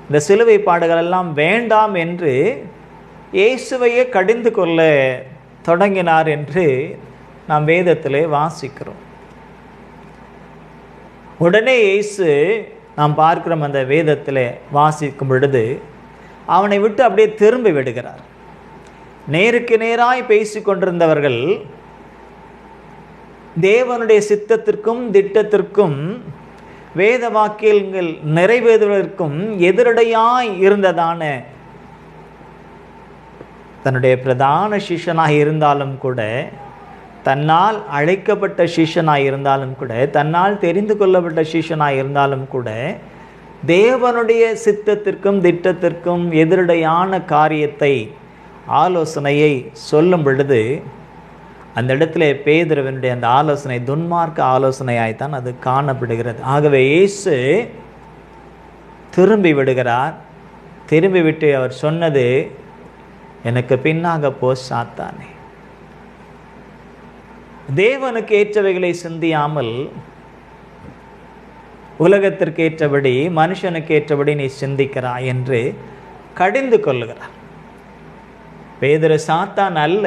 Speaker 1: இந்த சிலுவை பாடுகள் எல்லாம் வேண்டாம் என்று இயேசுவையே கடிந்து கொள்ள தொடங்கினார் என்று நாம் வேதத்திலே வாசிக்கிறோம். உடனே இயேசு நாம் பார்க்கிறோம் அந்த வேதத்திலே வாசிக்கும் பொழுது அவனை விட்டு அப்படியே திரும்பி விடுகிறார். நேருக்கு நேராய் பேசி கொண்டிருந்தவர்கள் தேவனுடைய சித்தத்திற்கும் திட்டத்திற்கும் வேத வாக்கியங்கள் நிறைவேறுவதற்கும் எதிரடையாய் இருந்ததான தன்னுடைய பிரதான சிஷ்யனாக இருந்தாலும் கூட, தன்னால் அழைக்கப்பட்ட சிஷ்யனாய் இருந்தாலும் கூட, தன்னால் தெரிந்து கொள்ளப்பட்ட சிஷ்யனாய் இருந்தாலும் கூட, தேவனுடைய சித்தத்திற்கும் திட்டத்திற்கும் எதிரடையான காரியத்தை ஆலோசனையை சொல்லும் பொழுது அந்த இடத்துல பேதுருவினுடைய அந்த ஆலோசனை துன்மார்க்க ஆலோசனையாய்த்தான் அது காணப்படுகிறது. ஆகவே இயேசு திரும்பி விடுகிறார். திரும்பி விட்டு அவர் சொன்னது, எனக்கு பின்னாக போ சாத்தானே. தேவனுக்கு ஏற்றவைகளை சிந்தியாமல் உலகத்திற்கு ஏற்றபடி மனுஷனுக்கு ஏற்றபடி நீ சிந்திக்கிறாய் என்று கடிந்து கொள்ளுகிறார். பேதுரு சாத்தான் அல்ல,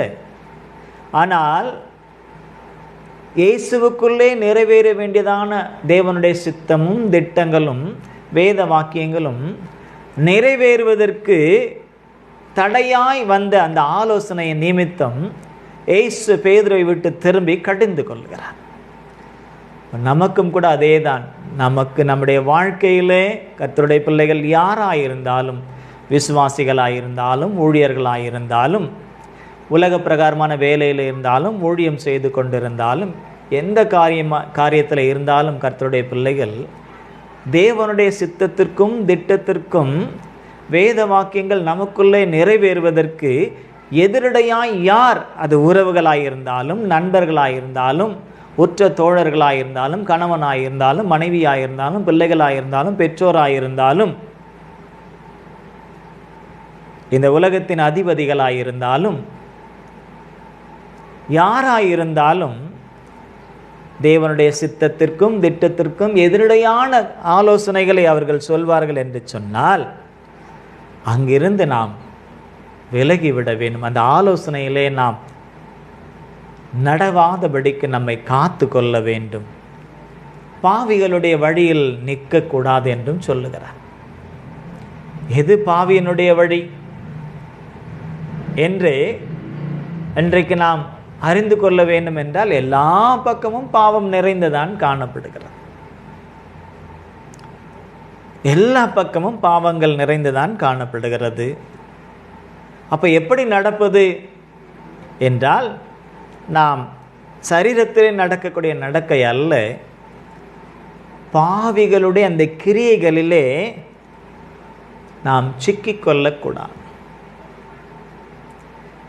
Speaker 1: ஆனால் இயேசுவுக்குள்ளே நிறைவேற வேண்டியதான தேவனுடைய சித்தமும் திட்டங்களும் வேத வாக்கியங்களும் நிறைவேறுவதற்கு தடையாய் வந்த அந்த ஆலோசனையின் நிமித்தம் இயேசு பேதுருவை விட்டு திரும்பி கடிந்து கொள்கிறார். நமக்கும் கூட அதே தான். நமக்கு நம்முடைய வாழ்க்கையிலே கர்த்தருடைய பிள்ளைகள் யாராயிருந்தாலும், விசுவாசிகளாயிருந்தாலும், ஊழியர்களாயிருந்தாலும், உலக பிரகாரமான வேலையில் இருந்தாலும், ஊழியம் செய்து கொண்டிருந்தாலும், எந்த காரியத்தில் இருந்தாலும் கர்த்தருடைய பிள்ளைகள் தேவனுடைய சித்தத்திற்கும் திட்டத்திற்கும் வேத வாக்கியங்கள் நமக்குள்ளே நிறைவேறுவதற்கு எதிரடையாய் யார், அது உறவுகளாயிருந்தாலும், நண்பர்களாயிருந்தாலும், உற்ற தோழர்களாயிருந்தாலும், கணவனாயிருந்தாலும், மனைவியாயிருந்தாலும், பிள்ளைகளாயிருந்தாலும், பெற்றோராயிருந்தாலும், இந்த உலகத்தின் அதிபதிகளாயிருந்தாலும், யாராயிருந்தாலும் தேவனுடைய சித்தத்திற்கும் திட்டத்திற்கும் எதிரடையான ஆலோசனைகளை அவர்கள் சொல்வார்கள் என்று சொன்னால் அங்கிருந்து நாம் விலகிவிட வேண்டும். அந்த ஆலோசனையிலே நாம் நடவாதபடிக்கு நம்மை காத்து கொள்ள வேண்டும். பாவிகளுடைய வழியில் நிற்கக்கூடாது என்றும் சொல்லுகிறார். எது பாவியினுடைய வழி என்று இன்றைக்கு நாம் அறிந்து கொள்ள வேண்டும் என்றால் எல்லா பக்கமும் பாவம் நிறைந்துதான் காணப்படுகிறது. எல்லா பக்கமும் பாவங்கள் நிறைந்துதான் காணப்படுகிறது. அப்போ எப்படி நடப்பது என்றால், நாம் சரீரத்திலே நடக்கக்கூடிய நடக்கை அல்ல, பாவிகளுடைய அந்த கிரியைகளிலே நாம் சிக்கிக்கொள்ளக்கூடாது.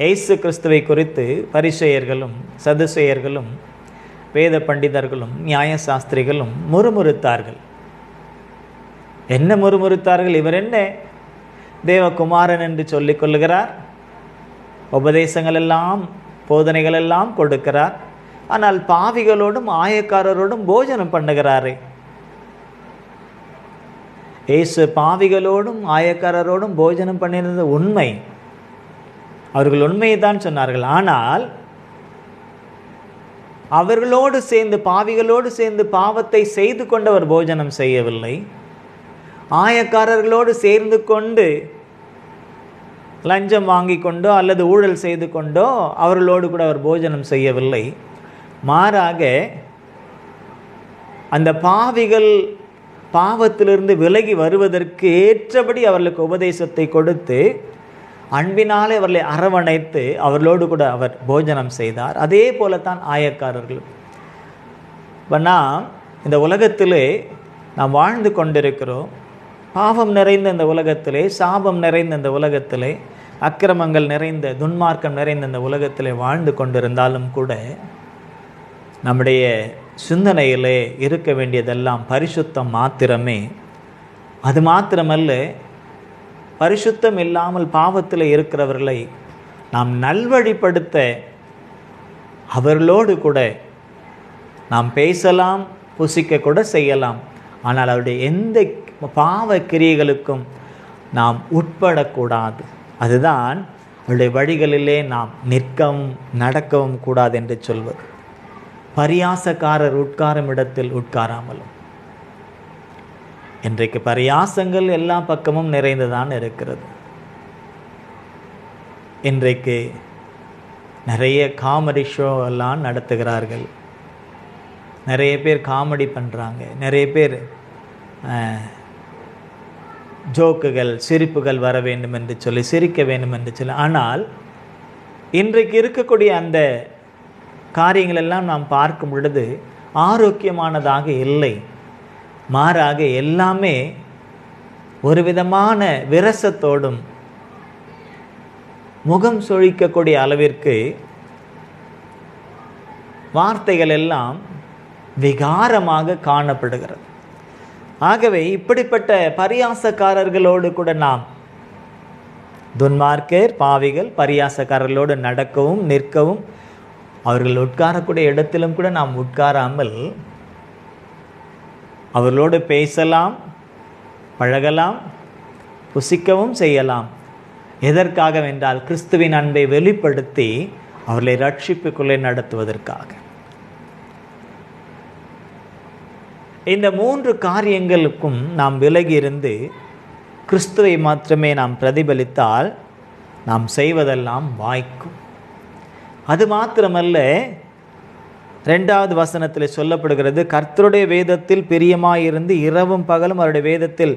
Speaker 1: இயேசு கிறிஸ்துவை குறித்து பரிசேயர்களும் சதுசேயர்களும் வேத பண்டிதர்களும் நியாயசாஸ்திரிகளும் முறுமுறுத்தார்கள். என்ன முறுமுறுத்தார்கள்? இவர் என்ன தேவகுமாரன் என்று சொல்லிக் கொள்ளுகிறார், உபதேசங்கள் எல்லாம் போதனைகள் எல்லாம் கொடுக்கிறார், ஆனால் பாவிகளோடும் ஆயக்காரரோடும் போஜனம் பண்ணுகிறாரே. இயேசு பாவிகளோடும் ஆயக்காரரோடும் போஜனம் பண்ணினது உண்மை, அவர்கள் உண்மையை தான் சொன்னார்கள். ஆனால் அவர்களோடு சேர்ந்து, பாவிகளோடு சேர்ந்து பாவத்தை செய்து கொண்டவர் போஜனம் செய்யவில்லை. ஆயக்காரர்களோடு சேர்ந்து கொண்டு லஞ்சம் வாங்கி கொண்டோ அல்லது ஊழல் செய்து கொண்டோ அவர்களோடு கூட அவர் போஜனம் செய்யவில்லை. மாறாக அந்த பாவிகள் பாவத்திலிருந்து விலகி வருவதற்கு ஏற்றபடி அவர்களுக்கு உபதேசத்தை கொடுத்து அன்பினாலே அவர்களை அரவணைத்து அவர்களோடு கூட அவர் போஜனம் செய்தார். அதே போலத்தான் ஆயக்காரர்கள். இப்போ நாம் இந்த உலகத்திலே நாம் வாழ்ந்து கொண்டிருக்கிறோம். பாவம் நிறைந்த இந்த உலகத்திலே, சாபம் நிறைந்த இந்த உலகத்திலே, அக்கிரமங்கள் நிறைந்த, துன்மார்க்கம் நிறைந்த இந்த உலகத்திலே வாழ்ந்து கொண்டிருந்தாலும் கூட நம்முடைய சிந்தனையிலே இருக்க வேண்டியதெல்லாம் பரிசுத்தம் மாத்திரமே. அது மாத்திரமல்ல, பரிசுத்தம் இல்லாமல் பாவத்தில் இருக்கிறவர்களை நாம் நல்வழிப்படுத்த அவர்களோடு கூட நாம் பேசலாம், புசிக்க கூட செய்யலாம். ஆனால் அவருடைய எந்த பாவ கிரியைகளுக்கும் நாம் உட்படக்கூடாது. அதுதான் அவருடைய வழிகளிலே நாம் நிற்கவும் நடக்கவும் கூடாது என்று சொல்வது. பரியாசக்காரர் உட்காரும் இடத்தில் உட்காராமலும். இன்றைக்கு பரியாசங்கள் எல்லா பக்கமும் நிறைந்துதான் இருக்கிறது. இன்றைக்கு நிறைய காமெடி ஷோ எல்லாம் நடத்துகிறார்கள். நிறைய பேர் காமெடி பண்ணுறாங்க. நிறைய பேர் ஜோக்குகள், சிரிப்புகள் வர வேண்டும் என்று சொல்லி, சிரிக்க வேண்டும் என்று சொல்லி. ஆனால் இன்றைக்கு இருக்கக்கூடிய அந்த காரியங்கள் எல்லாம் நாம் பார்க்கும் பொழுது ஆரோக்கியமானதாக இல்லை. மாறாக எல்லாமே ஒரு விதமான விரசத்தோடும் முகம் சொழிக்கக்கூடிய அளவிற்கு வார்த்தைகள் எல்லாம் விகாரமாக காணப்படுகிறது. ஆகவே இப்படிப்பட்ட பரியாசக்காரர்களோடு கூட நாம், துன்மார்க்கர், பாவிகள், பரியாசக்காரர்களோடு நடக்கவும் நிற்கவும், அவர்கள் உட்காரக்கூடிய இடத்திலும் கூட நாம் உட்காராமல் அவர்களோடு பேசலாம், பழகலாம், புசிக்கவும் செய்யலாம். எதற்காக வென்றால் கிறிஸ்துவின் அன்பை வெளிப்படுத்தி அவர்களை ரட்சிப்புக்குள்ளே நடத்துவதற்காக. இந்த 3 காரியங்களுக்கும் நாம் விலகி இருந்து கிறிஸ்துவை மாத்திரமே நாம் பிரதிபலித்தால் நாம் செய்வதெல்லாம் வாய்க்கும். அது மாத்திரமல்ல, 2வது வசனத்தில் சொல்லப்படுகிறது, கர்த்தருடைய வேதத்தில் பிரியமாயிருந்து இரவும் பகலும் அவருடைய வேதத்தில்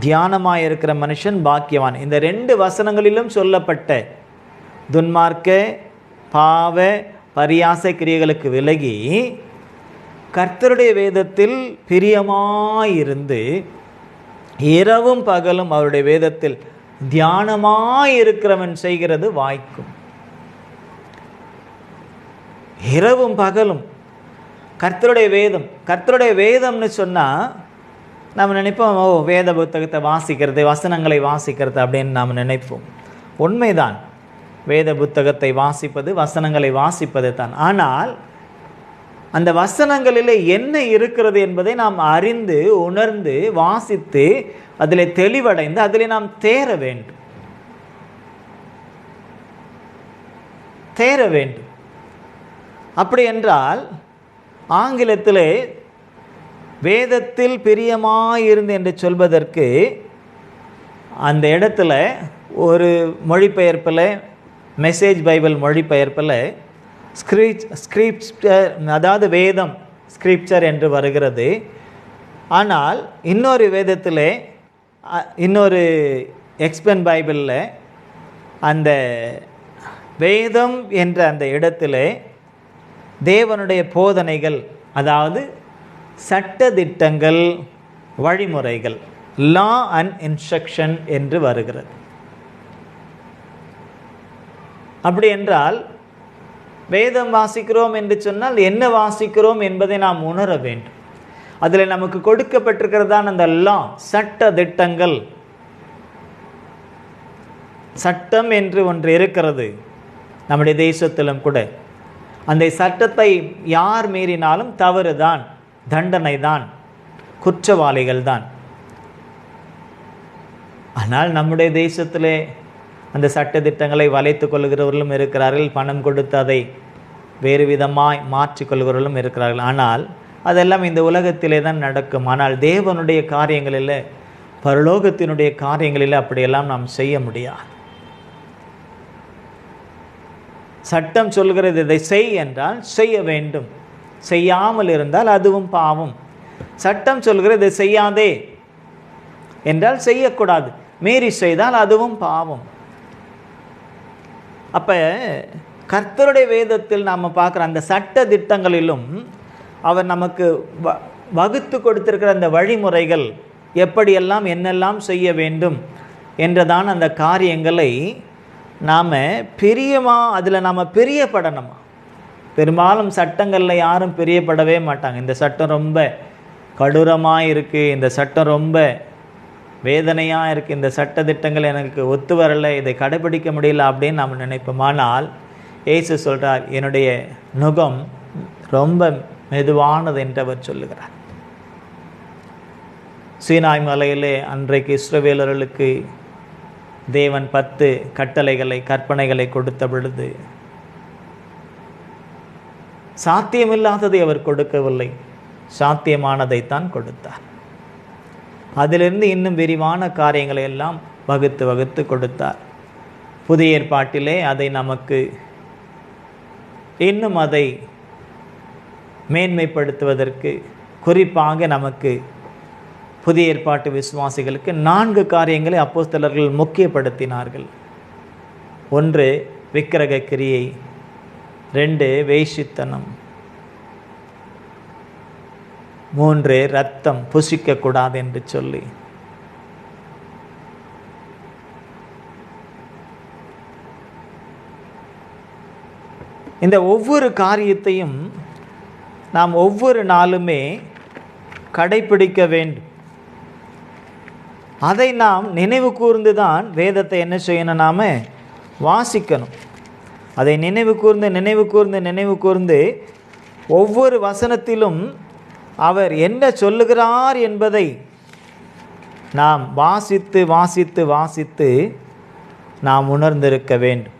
Speaker 1: தியானமாயிருக்கிற மனுஷன் பாக்கியவான். இந்த 2 வசனங்களிலும் சொல்லப்பட்ட துன்மார்க்க, பாவ, பரியாச கிரியைகளுக்கு விலகி கர்த்தருடைய வேதத்தில் பிரியமாயிருந்து இரவும் பகலும் அவருடைய வேதத்தில் தியானமாயிருக்கிறவன் செய்கிறது வாய்க்கும். இரவும் பகலும் கர்த்தருடைய வேதம். கர்த்தருடைய வேதம்னு சொன்னால் நம்ம நினைப்போம், ஓ வேத புத்தகத்தை வாசிக்கிறது, வசனங்களை வாசிக்கிறது அப்படின்னு நாம் நினைப்போம். உண்மைதான், வேத புத்தகத்தை வாசிப்பது, வசனங்களை வாசிப்பது தான். ஆனால் அந்த வசனங்களில் என்ன இருக்கிறது என்பதை நாம் அறிந்து, உணர்ந்து, வாசித்து, அதில் தெளிவடைந்து அதில் நாம் தேர வேண்டும். அப்படி என்றால் ஆங்கிலத்திலே வேதத்தில் பிரியமாயிருந்து என்று சொல்வதற்கு அந்த இடத்துல ஒரு மொழிபெயர்ப்பில், மெசேஜ் பைபிள் மொழிபெயர்ப்பில் ஸ்கிரிப்சர், அதாவது வேதம், ஸ்கிரிப்சர் என்று வருகிறது. ஆனால் இன்னொரு வேதத்தில், இன்னொரு எக்ஸ்பென் பைபிளில் அந்த வேதம் என்ற அந்த இடத்துல தேவனுடைய போதனைகள், அதாவது சட்டதிட்டங்கள், வழிமுறைகள், லா அண்ட் இன்ஸ்ட்ரக்ஷன் என்று வருகிறது. அப்படி என்றால் வேதம் வாசிக்கிறோம் என்று சொன்னால் என்ன வாசிக்கிறோம் என்பதை நாம் உணர வேண்டும். அதில் நமக்கு கொடுக்கப்பட்டிருக்கிறதான் அந்த லா, சட்ட திட்டங்கள். சட்டம் என்று ஒன்று இருக்கிறது நம்முடைய தேசத்திலும் கூட. அந்த சட்டத்தை யார் மீறினாலும் தவறுதான், தண்டனை தான், குற்றவாளிகள் தான். ஆனால் நம்முடைய தேசத்திலே அந்த சட்டத்திட்டங்களை வளைத்து கொள்கிறவர்களும் இருக்கிறார்கள், பணம் கொடுத்து அதை வேறு விதமாய் மாற்றிக்கொள்கிறவர்களும் இருக்கிறார்கள். ஆனால் அதெல்லாம் இந்த உலகத்திலே தான் நடக்கும். ஆனால் தேவனுடைய காரியங்களில் பரலோகத்தினுடைய காரியங்களில் அப்படியெல்லாம் நாம் செய்ய முடியாது. சட்டம் சொல்கிறது இதை செய் என்றால் செய்ய வேண்டும், செய்யாமல் இருந்தால் அதுவும் பாவம். சட்டம் சொல்கிறது இதை செய்யாதே என்றால் செய்யக்கூடாது, மீறி செய்தால் அதுவும் பாவம். அப்போ கர்த்தருடைய வேதத்தில் நாம் பார்க்குற அந்த சட்ட திட்டங்களிலும் அவர் நமக்கு வகுத்து கொடுத்திருக்கிற அந்த வழிமுறைகள் எப்படியெல்லாம் என்னெல்லாம் செய்ய வேண்டும் என்றதான அந்த காரியங்களை நாம் அதில் நாம் பிரியப்படணுமா? பெரும்பாலும் சட்டங்களில் யாரும் பிரியப்படவே மாட்டாங்க. இந்த சட்டம் ரொம்ப கடூரமாக இருக்குது, இந்த சட்டம் ரொம்ப வேதனையாக இருக்குது, இந்த சட்ட திட்டங்கள் எனக்கு ஒத்து வரலை, இதை கடைபிடிக்க முடியல அப்படின்னு நாம் நினைப்போம். ஆனால் இயேசு சொல்கிறார், என்னுடைய நுகம் ரொம்ப மெதுவானது என்று அவர் சொல்லுகிறார். சீனாய் மலையிலே அன்றைக்கு இஸ்ரவேலர்களுக்கு தேவன் 10 கட்டளைகளை கற்பனைகளை கொடுத்த பொழுது சாத்தியமில்லாததை அவர் கொடுக்கவில்லை, சாத்தியமானதைத்தான் கொடுத்தார். அதிலிருந்து இன்னும் விரிவான காரியங்களை எல்லாம் வகுத்து கொடுத்தார். புதிய ஏற்பாட்டிலே அதை நமக்கு இன்னும் அதை மேன்மைப்படுத்துவதற்கு குறிப்பாக நமக்கு புதிய ஏற்பாட்டு விசுவாசிகளுக்கு 4 காரியங்களை அப்போஸ்தலர்கள் முக்கியப்படுத்தினார்கள். 1 விக்கிரக கிரியை, 2 வேசித்தனம், 3 இரத்தம் புசிக்கக்கூடாது என்று சொல்லி, இந்த ஒவ்வொரு காரியத்தையும் நாம் ஒவ்வொரு நாளுமே கடைப்பிடிக்க வேண்டும். அதை நாம் நினைவு கூர்ந்து தான் வேதத்தை என்ன செய்யணும், நாம் வாசிக்கணும். அதை நினைவு கூர்ந்து ஒவ்வொரு வசனத்திலும் அவர் என்ன சொல்லுகிறார் என்பதை நாம் வாசித்து நாம் உணர்ந்திருக்க வேண்டும்.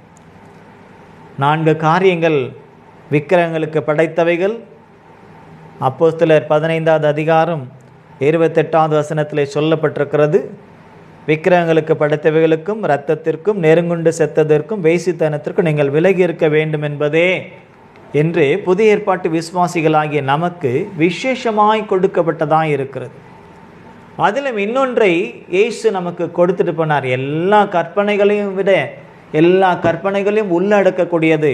Speaker 1: 4 காரியங்கள் விக்கிரகங்களுக்கு படைத்தவைகள். அப்போஸ்தலர் 15வது அதிகாரம் 28வது வசனத்திலே சொல்லப்பட்டிருக்கிறது. விக்கிரகங்களுக்கு படைத்தவைகளுக்கும் இரத்தத்திற்கும் நெருங்குண்டு செத்ததற்கும் வேசித்தனத்திற்கும் நீங்கள் விலகி இருக்க வேண்டும் என்பதே என்று புதிய ஏற்பாட்டு விசுவாசிகளாகிய நமக்கு விசேஷமாய் கொடுக்கப்பட்டதாக இருக்கிறது. அதிலும் இன்னொன்றை இயேசு நமக்கு கொடுத்துட்டு போனார். எல்லா கற்பனைகளையும் உள்ளடக்கக்கூடியது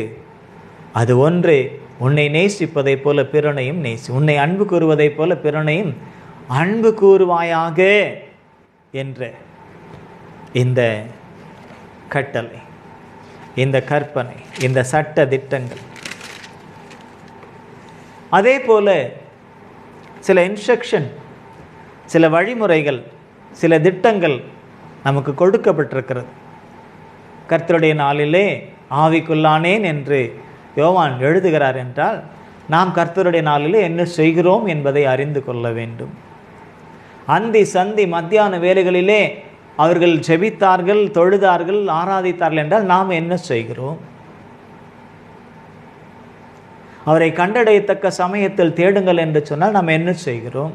Speaker 1: அது ஒன்று, உன்னை நேசிப்பதைப் போல பிறனையும் நேசி, உன்னை அன்பு கூறுவதைப் போல பிறனையும் அன்பு கூறுவாயாக என்ற இந்த கட்டளை, இந்த கற்பனை, இந்த சட்ட திட்டங்கள். அதே போல சில இன்ஸ்ட்ரக்ஷன், சில வழிமுறைகள், சில திட்டங்கள் நமக்கு கொடுக்கப்பட்டிருக்கிறது. கர்த்தருடைய நாளிலே ஆவிக்குள்ளானேன் என்று யோவான் எழுதுகிறார் என்றால் நாம் கர்த்தருடைய நாளிலே என்ன செய்கிறோம் என்பதை அறிந்து கொள்ள வேண்டும். அந்தி சந்தி மத்தியான வேளைகளிலே அவர்கள் ஜெபித்தார்கள், தொழுதார்கள், ஆராதித்தார்கள் என்றால் நாம் என்ன செய்கிறோம்? அவரை கண்டடையத்தக்க சமயத்தில் தேடுங்கள் என்று சொன்னால் நாம் என்ன செய்கிறோம்?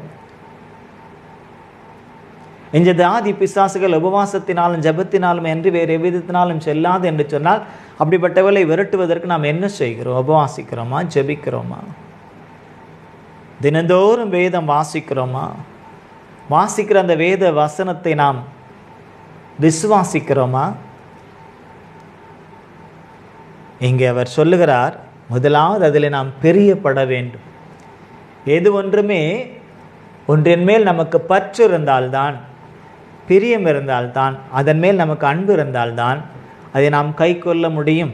Speaker 1: இந்த ஆதி பிசாசுகள் உபவாசத்தினாலும் ஜபத்தினாலும் என்று வேறு எவ்விதத்தினாலும் செல்லாது என்று சொன்னால் அப்படிப்பட்டவர்களை விரட்டுவதற்கு நாம் என்ன செய்கிறோம்? உபவாசிக்கிறோமா? ஜெபிக்கிறோமா? தினந்தோறும் வேதம் வாசிக்கிறோமா? வாசிக்கிற அந்த வேத வசனத்தை நாம் விசுவாசிக்கிறோமா? இங்கே அவர் சொல்லுகிறார், முதலாவது அதில் நாம் பிரியப்பட வேண்டும். எது ஒன்றின் மேல் நமக்கு பற்று இருந்தால்தான், பிரியம் இருந்தால்தான், அதன் மேல் நமக்கு அன்பு இருந்தால்தான் அதை நாம் கை கொள்ள முடியும்.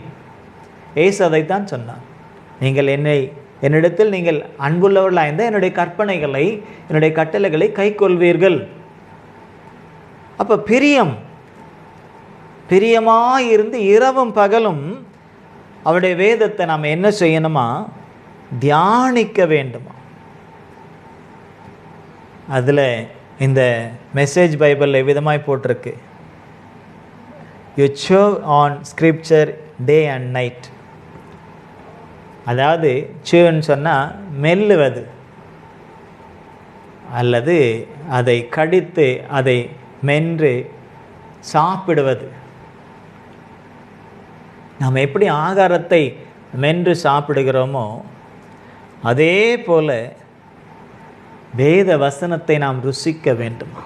Speaker 1: ஏசு அதைத்தான் சொன்னார், நீங்கள் என்னிடத்தில் நீங்கள் அன்புள்ளவர்களாக இருந்தால் என்னுடைய கற்பனைகளை, என்னுடைய கட்டளைகளை கை கொள்வீர்கள். அப்போ பிரியமாயிருந்து இரவும் பகலும் அவருடைய வேதத்தை நாம் என்ன செய்யணுமா? தியானிக்க வேண்டுமா? அதில் இந்த மெசேஜ் பைபிளில் விதமாய் போட்டிருக்கு, you serve on scripture day and night. அதாவது சர்வ்னு சொன்னால் மெல்லுவது அல்லது அதை கடித்து அதை மென்று சாப்பிடுவது. நாம் எப்படி ஆகாரத்தை மென்று சாப்பிடுகிறோமோ அதே போல வேத வசனத்தை நாம் ருசிக்க வேண்டுமா?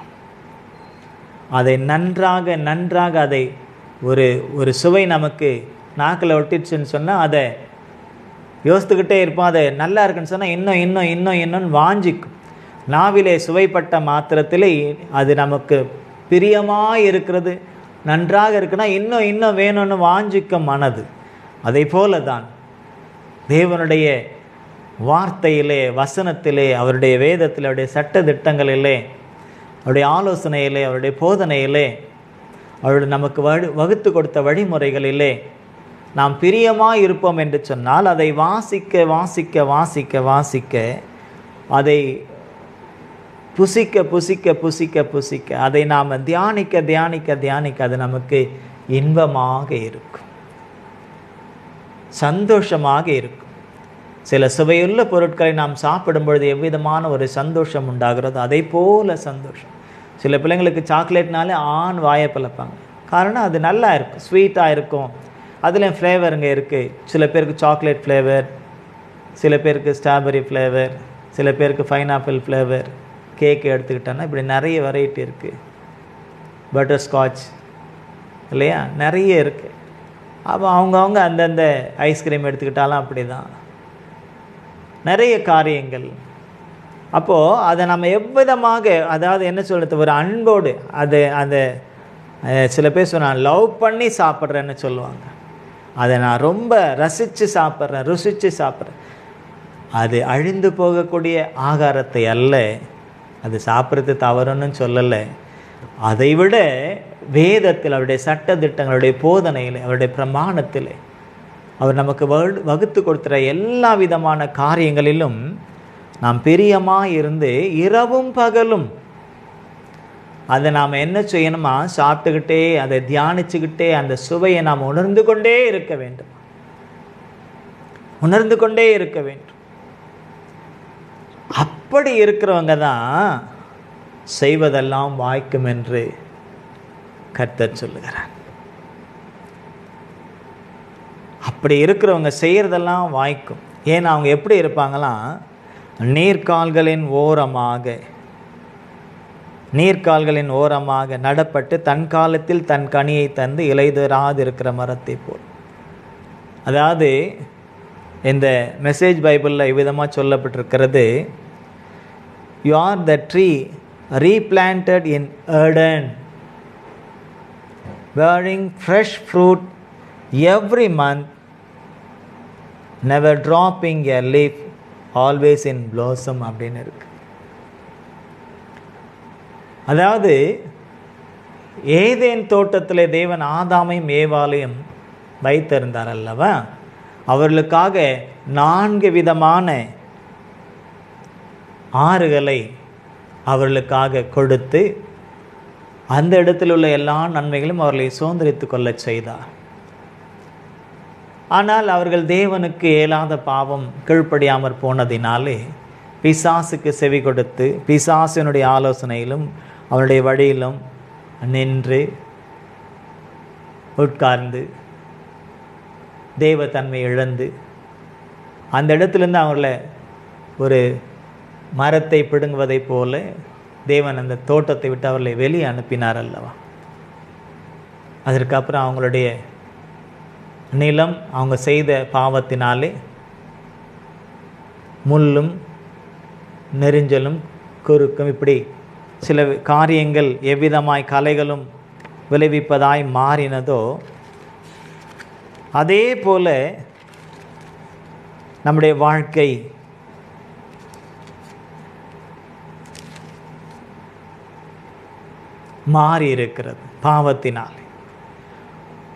Speaker 1: அதை நன்றாக அதை ஒரு சுவை நமக்கு நாக்கில் ஒட்டிடுச்சுன்னு சொன்னால் அதை யோசித்துக்கிட்டே இருப்போம். அதை நல்லா இருக்குன்னு சொன்னால் இன்னும் வாஞ்சிக்கும். நாவிலே சுவைப்பட்ட மாத்திரத்திலே அது நமக்கு பிரியமாக இருக்கிறது, நன்றாக இருக்குன்னா இன்னும் வேணும்னு வாஞ்சிக்கும் மனது. அதை போல தான் தேவனுடைய வார்த்தையிலே, வசனத்திலே, அவருடைய வேதத்தில், அவருடைய சட்ட திட்டங்களிலே, அவருடைய ஆலோசனையிலே, அவருடைய போதனையிலே, அவருடைய நமக்கு வகுத்து கொடுத்த வழிமுறைகளிலே நாம் பிரியமாக இருப்போம் என்று சொன்னால் அதை வாசிக்க வாசிக்க வாசிக்க வாசிக்க, அதை புசிக்க புசிக்க புசிக்க புசிக்க, அதை நாம் தியானிக்க தியானிக்க தியானிக்க அது நமக்கு இன்பமாக இருக்கும், சந்தோஷமாக இருக்கும். சில சுவையுள்ள பொருட்களை நாம் சாப்பிடும் பொழுது எவ்விதமான ஒரு சந்தோஷம் உண்டாகிறதோ அதே போல சந்தோஷம். சில பிள்ளைங்களுக்கு சாக்லேட்னாலே வாயை பிளப்பாங்க. காரணம் அது நல்லா இருக்கும், ஸ்வீட்டாக இருக்கும், அதுலேயும் ஃப்ளேவருங்க இருக்குது. சில பேருக்கு சாக்லேட் ஃப்ளேவர், சில பேருக்கு ஸ்ட்ராபெரி ஃப்ளேவர், சில பேருக்கு பைனாப்பிள் ஃப்ளேவர். கேக்கு எடுத்துக்கிட்டோன்னா இப்படி நிறைய வெரைட்டி இருக்குது. பட்டர்ஸ்காட்ச் இல்லையா, நிறைய இருக்குது. அப்போ அவங்கவுங்க அந்தந்த ஐஸ்கிரீம் எடுத்துக்கிட்டாலும் அப்படி தான் நிறைய காரியங்கள். அப்போது அதை நம்ம எவ்விதமாக, அதாவது என்ன சொல்கிறது, ஒரு அன்போடு அதை சில பேர் சொன்னால் லவ் பண்ணி சாப்பிட்றேன்னு சொல்லுவாங்க. அதை நான் ரொம்ப ரசித்து சாப்பிட்றேன், ருசித்து சாப்பிட்றேன். அது அழிந்து போகக்கூடிய ஆகாரத்தை அல்ல, அது சாப்பிட்றது தவறுன்னு சொல்லலை. அதை விட வேதத்தில், அவருடைய சட்ட திட்டங்களுடைய போதனையில், அவருடைய பிரமாணத்தில் அவர் நமக்கு வகுத்து கொடுத்துற எல்லா விதமான காரியங்களிலும் நாம் பிரியமாக இருந்து இரவும் பகலும் அதை நாம் என்ன செய்யணுமா, சாப்பிட்டுக்கிட்டே அதை தியானிச்சுக்கிட்டே அந்த சுவையை நாம் உணர்ந்து கொண்டே இருக்க வேண்டும், உணர்ந்து கொண்டே இருக்க வேண்டும். அப்படி இருக்கிறவங்க தான் செய்வதெல்லாம் வாய்க்கும் என்று கர்த்தர் சொல்லுகிறார். அப்படி இருக்கிறவங்க செய்கிறதெல்லாம் வாய்க்கும். ஏன்னா அவங்க எப்படி இருப்பாங்களாம், நீர்க்கால்களின் ஓரமாக நடப்பட்டு தன் காலத்தில் தன் கனியை தந்து இலைதராது இருக்கிற மரத்தை போல். அதாவது இந்த மெசேஜ் பைபிளில் இவ்விதமாக சொல்லப்பட்டிருக்கிறது, you are the tree replanted in Eden, bearing fresh fruit every month, never dropping a leaf, always in blossom அப்படின்னு இருக்கு. அதாவது ஏதேன் தோட்டத்தில் தேவன் ஆதாமையும் ஏவாளையும் வைத்திருந்தார் அல்லவா, அவர்களுக்காக 4 விதமான ஆறுகளை அவர்களுக்காக கொடுத்து அந்த இடத்தில் உள்ள எல்லா நன்மைகளும் அவர்களை சுதந்திரித்து கொள்ள செய்தார். ஆனால் அவர்கள் தேவனுக்கு இயலாத பாவம் கீழ்ப்படியாமற் போனதினாலே பிசாசுக்கு செவி கொடுத்து பிசாசினுடைய ஆலோசனையிலும் அவருடைய வழியிலும் நின்று உட்கார்ந்து தேவத்தன்மை இழந்து அந்த இடத்துலேருந்து அவர்களை ஒரு மரத்தை பிடுங்குவதை போல தேவன் அந்த தோட்டத்தை விட்டு அவர்களை வெளியே அனுப்பினார் அல்லவா. அதற்கப்புறம் அவங்களுடைய நிலம் அவங்க செய்த பாவத்தினாலே முள்ளும் நெரிஞ்சலும் குறுக்கும் இப்படி சில காரியங்கள் எவ்விதமாய் கலைகளும் விளைவிப்பதாய் மாறினதோ அதே போல நம்முடைய வாழ்க்கை மாறி இருக்கிறது பாவத்தினால்.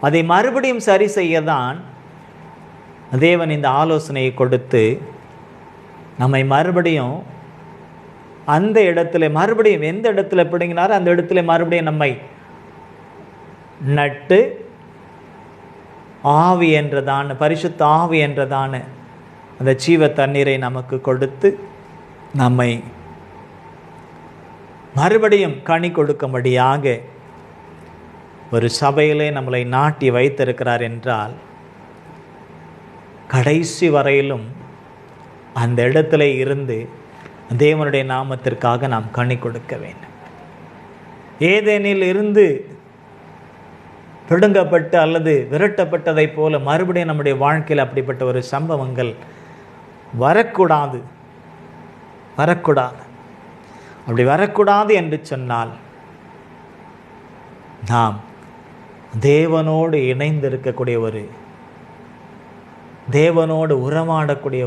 Speaker 1: அதை மறுபடியும் சரி செய்யதான் தேவன் இந்த ஆலோசனையை கொடுத்து நம்மை மறுபடியும் அந்த இடத்துல மறுபடியும் எந்த இடத்துல பிடுங்கினாரோ அந்த இடத்துல மறுபடியும் நம்மை நட்டு ஆவி என்றதான பரிசுத்த ஆவி என்றதான அந்த ஜீவ தண்ணீரை நமக்கு கொடுத்து நம்மை மறுபடியும் கனி கொடுக்கும்படியாக ஒரு சபையிலே நம்மளை நாட்டி வைத்திருக்கிறார் என்றால் கடைசி வரையிலும் அந்த இடத்துல இருந்து தேவனுடைய நாமத்திற்காக நாம் கனி கொடுக்க வேண்டும். ஏதேனில் இருந்து பிடுங்கப்பட்டு அல்லது விரட்டப்பட்டதை போல மறுபடியும் நம்முடைய வாழ்க்கையில் அப்படிப்பட்ட ஒரு சம்பவங்கள் வரக்கூடாது. அப்படி வரக்கூடாது என்று சொன்னால் நாம் தேவனோடு இணைந்து இருக்கக்கூடிய தேவனோடு உறவாடக்கூடிய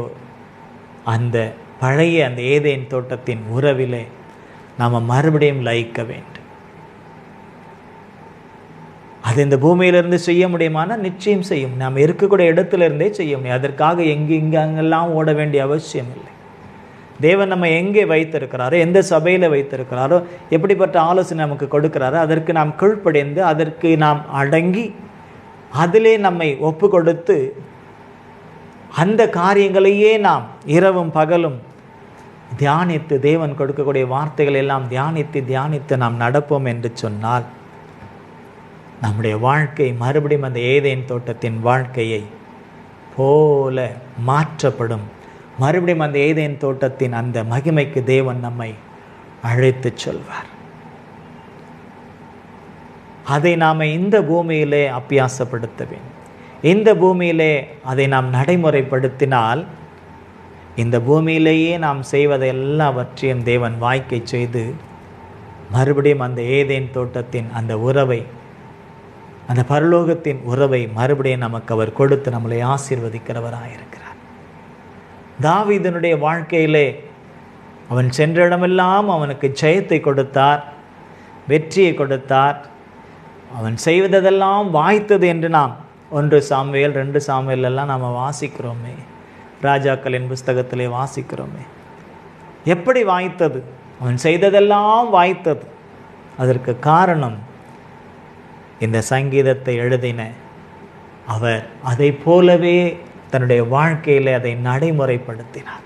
Speaker 1: அந்த பழைய அந்த ஏதேன் தோட்டத்தின் உறவிலே நாம் மறுபடியும் லயிக்க வேண்டும். அது இந்த பூமியிலிருந்து செய்ய முடியுமானா நிச்சயம் செய்யும். நாம் இருக்கக்கூடிய இடத்துல இருந்தே செய்ய முடியும். அதற்காக அங்கெல்லாம் ஓட வேண்டிய அவசியம் இல்லை. தேவன் நம்ம எங்கே வைத்திருக்கிறாரோ, எந்த சபையில் வைத்திருக்கிறாரோ, எப்படிப்பட்ட ஆலோசனை நமக்கு கொடுக்கிறாரோ அதற்கு நாம் கீழ்ப்படைந்து அதற்கு நாம் அடங்கி அதிலே நம்மை ஒப்பு கொடுத்து அந்த காரியங்களையே நாம் இரவும் பகலும் தியானித்து தேவன் கொடுக்கக்கூடிய வார்த்தைகள் எல்லாம் தியானித்து நாம் நடப்போம் என்று சொன்னால் நம்முடைய வாழ்க்கை மறுபடியும் அந்த ஏதேன் தோட்டத்தின் வாழ்க்கையை போல மாற்றப்படும். மறுபடியும் அந்த ஏதேன் தோட்டத்தின் அந்த மகிமைக்கு தேவன் நம்மை அழைத்து செல்வார். அதை நாம் இந்த பூமியிலே அபியாசப்படுத்த வேண்டும். இந்த பூமியிலே அதை நாம் நடைமுறைப்படுத்தினால் இந்த பூமியிலேயே நாம் செய்வதை எல்லாவற்றையும் தேவன் வாய்க்கை செய்து மறுபடியும் அந்த ஏதேன் தோட்டத்தின் அந்த உறவை, அந்த பரலோகத்தின் உறவை மறுபடியும் நமக்கு அவர் கொடுத்து நம்மளை ஆசீர்வதிக்கிறவராயிருக்கிறார். தாவீதனுடைய வாழ்க்கையிலே அவன் சென்ற இடமெல்லாம் அவனுக்கு ஜெயத்தை கொடுத்தார், வெற்றியை கொடுத்தார். அவன் செய்வதெல்லாம் வாய்த்தது என்று நாம் 1 சாமுவேல் 2 சாமுவேல் எல்லாம் நாம் வாசிக்கிறோமே, ராஜாக்களின் புஸ்தகத்திலே வாசிக்கிறோமே. எப்படி வாய்த்தது? அவன் செய்ததெல்லாம் வாய்த்தது. அதற்கு காரணம் இந்த சங்கீதத்தை எழுதின அவர் அதை போலவே தன்னுடைய வாழ்க்கையில் அதை நடைமுறைப்படுத்தினார்.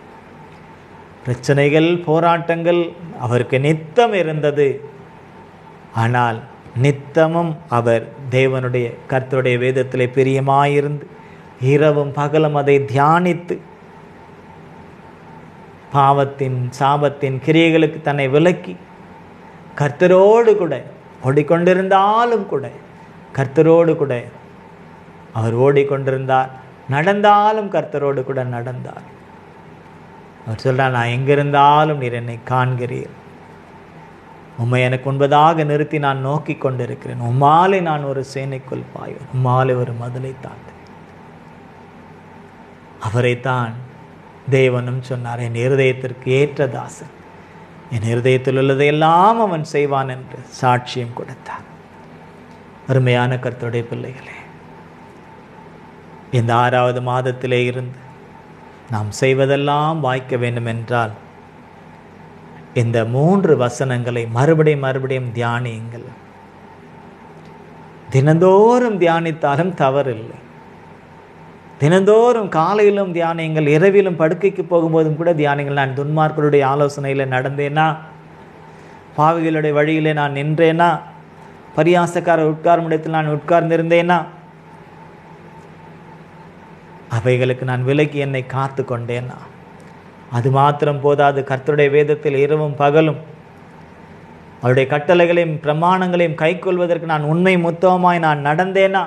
Speaker 1: பிரச்சனைகள், போராட்டங்கள் அவருக்கு நித்தம் இருந்தது. ஆனால் நித்தமும் அவர் தேவனுடைய கர்த்தருடைய வேதத்திலே பிரியமாயிருந்து இரவும் பகலும் அதை தியானித்து பாவத்தின் சாபத்தின் கிரியைகளுக்கு தன்னை விலக்கி கர்த்தரோடு கூட ஓடிக்கொண்டிருந்தாலும் கூட கர்த்தரோடு கூட அவர் ஓடிக்கொண்டிருந்தார். நடந்தாலும் கர்த்தரோடு கூட நடந்தார். அவர் சொல்றார், நான் எங்கிருந்தாலும் நீர் என்னை காண்கிறீர். உம்மை எனக்கு முன்பதாக நிறுத்தி நான் நோக்கி கொண்டிருக்கிறேன். உம்மாலே நான் ஒரு சேனைக்குள் பாய்வேன், உம்மாலே ஒரு மதிலை தாண்டு. அவரைத்தான் தேவனும் சொன்னார், என் இருதயத்திற்கு ஏற்ற தாசன், என் இருதயத்தில் உள்ளதையெல்லாம் அவன் செய்வான் என்று சாட்சியம் கொடுத்தார். அருமையான கர்த்தருடைய பிள்ளைகளே, இந்த 6வது மாதத்திலே இருந்து நாம் செய்வதெல்லாம் வாய்க்க வேண்டும் என்றால் இந்த 3 வசனங்களை மறுபடியும் தியானியுங்கள். தினந்தோறும் தியானித்தாலும் தவறில்லை. தினந்தோறும் காலையிலும் தியானியுங்கள், இரவிலும் படுக்கைக்கு போகும்போதும் கூட தியானிங்கள். நான் துன்மார்க்கருடைய ஆலோசனையில் நடந்தேனா, பாவிகளுடைய வழியிலே நான் நின்றேனா, பரியாசக்கார உட்காரும் இடத்தில் நான் உட்கார்ந்திருந்தேனா, அவைகளுக்கு நான் விலக்கி என்னை காத்து கொண்டேனா. அது மாத்திரம் போதாது, கர்த்தருடைய வேதத்தில் இரவும் பகலும் அவருடைய கட்டளைகளையும் பிரமாணங்களையும் கைக்கொள்வதற்கு நான் உண்மை முத்தமாய் நான் நடந்தேனா,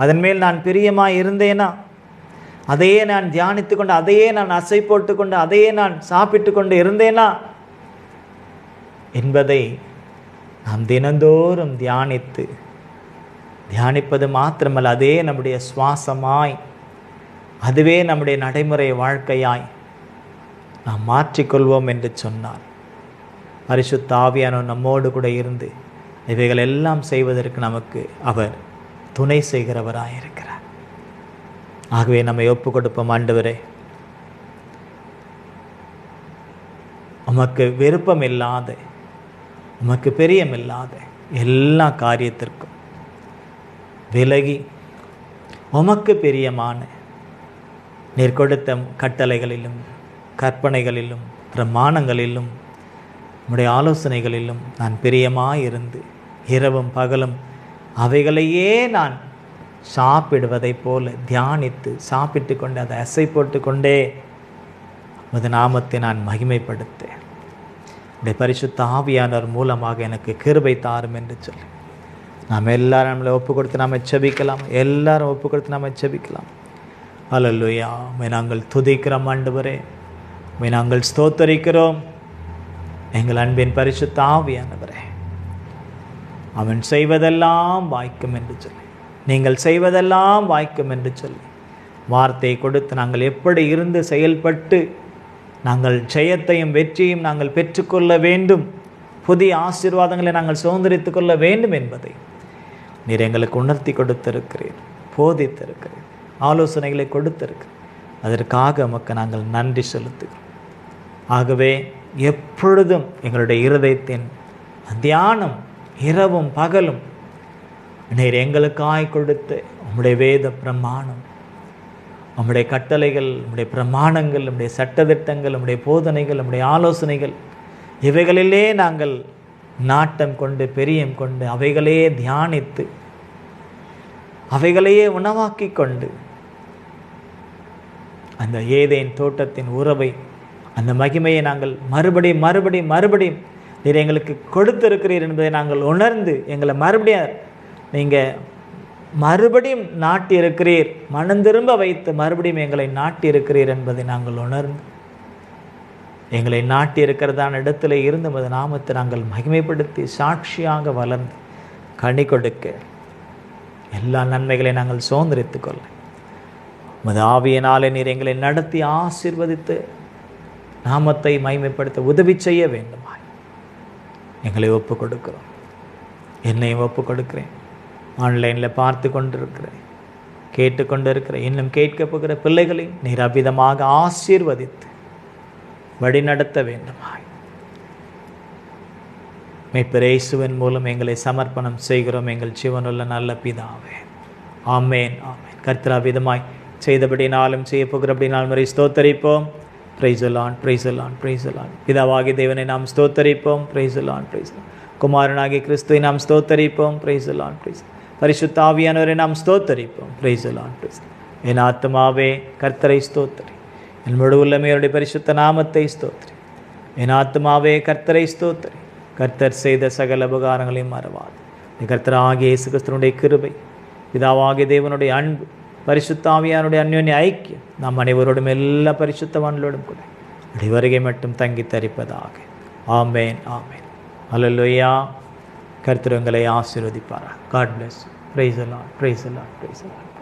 Speaker 1: அதன் மேல் நான் பிரியமாய் இருந்தேனா, அதையே நான் தியானித்து கொண்டு, அதையே நான் அசை போட்டு கொண்டு, அதையே நான் சாப்பிட்டு கொண்டு இருந்தேனா என்பதை நாம் தினந்தோறும் தியானிப்பது மாத்திரமல்ல, அதே நம்முடைய சுவாசமாய், அதுவே நம்முடைய நடைமுறை வாழ்க்கையாய் நாம் மாற்றிக்கொள்வோம் என்று சொன்னார். பரிசுத்த ஆவியானவர் நம்மோடு கூட இருந்து இவைகள் எல்லாம் செய்வதற்கு நமக்கு அவர் துணை செய்கிறவராயிருக்கிறார். ஆகவே நம்மை ஒப்பு கொடுப்போம். ஆண்டவரே, உமக்கு விருப்பம் இல்லாத, உமக்கு பிரியமில்லாத எல்லா காரியத்திற்கும் விலகி உமக்கு பிரியமான நீர் கொடுத்த கட்டளைகளிலும் கற்பனைகளிலும் பிரமாணங்களிலும் உம்முடைய ஆலோசனைகளிலும் நான் பிரியமாயிருந்து இரவும் பகலும் அவைகளையே நான் சாப்பிடுவதைப் போல தியானித்து சாப்பிட்டு கொண்டு அதை அசை போட்டு கொண்டே உமது நாமத்தை நான் மகிமைப்படுத்தேன். உடைய பரிசுத்த ஆவியானவர் மூலமாக எனக்கு கிருபை தாரும் என்று சொல்லி நாம் எல்லாரும் நம்மளை ஒப்பு கொடுத்து நாம் செபிக்கலாம். எல்லாரும் ஒப்பு கொடுத்து நாம் செபிக்கலாம். அல்லேலூயா. உம்மை நாங்கள் துதிக்கிறோம் ஆண்டவரே, உம்மை நாங்கள் ஸ்தோத்தரிக்கிறோம். எங்கள் அன்பின் பரிசுத்த ஆவியானவரே, அவன் செய்வதெல்லாம் வாய்க்கும் என்று சொல்லி, நீங்கள் செய்வதெல்லாம் வாய்க்கும் என்று சொல்லி வார்த்தையை கொடுத்து நாங்கள் எப்படி இருந்து செயல்பட்டு நாங்கள் ஜெயத்தையும் வெற்றியும் நாங்கள் பெற்றுக்கொள்ள வேண்டும், புதிய ஆசீர்வாதங்களை நாங்கள் சுதந்திரித்து கொள்ள வேண்டும் என்பதை நீர் எங்களுக்கு உணர்த்தி கொடுத்திருக்கிறீர், போதித்திருக்கிறீர், ஆலோசனைகளை கொடுத்திருக்கிறீர். அதற்காக உமக்கு நாங்கள் நன்றி செலுத்துகிறோம். ஆகவே எப்பொழுதும் எங்களுடைய இருதயத்தின் தியானம் இரவும் பகலும் நீர் எங்களுக்காய் கொடுத்து உம்முடைய வேத பிரமாணம், உம்முடைய கட்டளைகள், உம்முடைய பிரமாணங்கள், உம்முடைய சட்டதிட்டங்கள், உம்முடைய போதனைகள், உம்முடைய ஆலோசனைகள், இவைகளிலே நாங்கள் நாட்டம் கொண்டு பெரியம் கொண்டு அவைகளே தியானித்து அவைகளையே உணவாக்கி கொண்டு அந்த ஏதேன் தோட்டத்தின் உறவை, அந்த மகிமையை நாங்கள் மறுபடியும் மறுபடியும் மறுபடியும் நீர் எங்களுக்கு கொடுத்திருக்கிறீர் என்பதை நாங்கள் உணர்ந்து எங்களை மறுபடியும் நீங்கள் மறுபடியும் நாட்டி இருக்கிறீர், மனம் திரும்ப வைத்து மறுபடியும் எங்களை நாட்டி இருக்கிறீர் என்பதை நாங்கள் உணர்ந்து எங்களை நாட்டி இருக்கிறதான இடத்துல இருந்து உமது நாமத்தை நாங்கள் மகிமைப்படுத்தி சாட்சியாக வளர்ந்து கனி கொடுக்க எல்லா நன்மைகளையும் நாங்கள் சுதந்திரித்துக் கொள்ள உமது ஆவியினாலே நீர் எங்களை நடத்தி ஆசீர்வதித்து நாமத்தை மகிமைப்படுத்த உதவி செய்ய வேண்டுமாய் எங்களை ஒப்பு கொடுக்கிறோம். என்னையும் ஒப்பு கொடுக்கிறேன். ஆன்லைனில் பார்த்து கொண்டிருக்கிறேன், கேட்டுக்கொண்டு இருக்கிறேன், இன்னும் கேட்க போகிற பிள்ளைகளையும் நீர் அவ்விதமாக ஆசீர்வதித்து வழிநடத்த வேண்டுமாய் மீட்பர் இயேசுவின் மூலம் எங்களை சமர்ப்பணம் செய்கிறோம் எங்கள் ஜீவனுள்ள நல்ல பிதாவே. ஆமேன் ஆமேன். கர்த்தர் அவ்விதமாய் செய்தபடினாலும் செய்ய போகிறபடினாலும் முறை ஸ்தோத்தரிப்போம். Praise Lord, praise Lord, praise Lord. பிதாவாகிய தேவனை நாம் ஸ்தோத்தரிப்போம். Praise Lord, praise Lord. குமாரனாகிய கிறிஸ்துவை நாம் ஸ்தோத்தரிப்போம். Praise Lord, price. பரிசுத்த ஆவியானவரை நாம் ஸ்தோத்தரிப்போம். Praise Lord, praise. என் ஆத்மாவே கர்த்தரை ஸ்தோத்தரி, என் முழு உள்ளமையோடைய பரிசுத்த நாமத்தை ஸ்தோத்திரி. என் ஆத்மாவே கர்த்தரை ஸ்தோத்திரி, கர்த்தர் செய்த சகல உபகாரங்களையும் மறவாது. கர்த்தராகிய இயேசு கிறிஸ்துவினுடைய கிருபை, பிதாவாகிய தேவனுடைய அன்பு, பரிசுத்த ஆவியானுடைய அந்யோன்ய ஐக்கியம் நாம் அனைவரோடும் எல்லா பரிசுத்தவான்களோடும் கூட வருகை மட்டும் தங்கி தரிப்பதாக. ஆமேன் ஆமேன். அல்லேலூயா. கர்த்தர் உங்களை ஆசீர்வதிப்பாராக. God bless. Praise the Lord, praise the Lord, praise the Lord.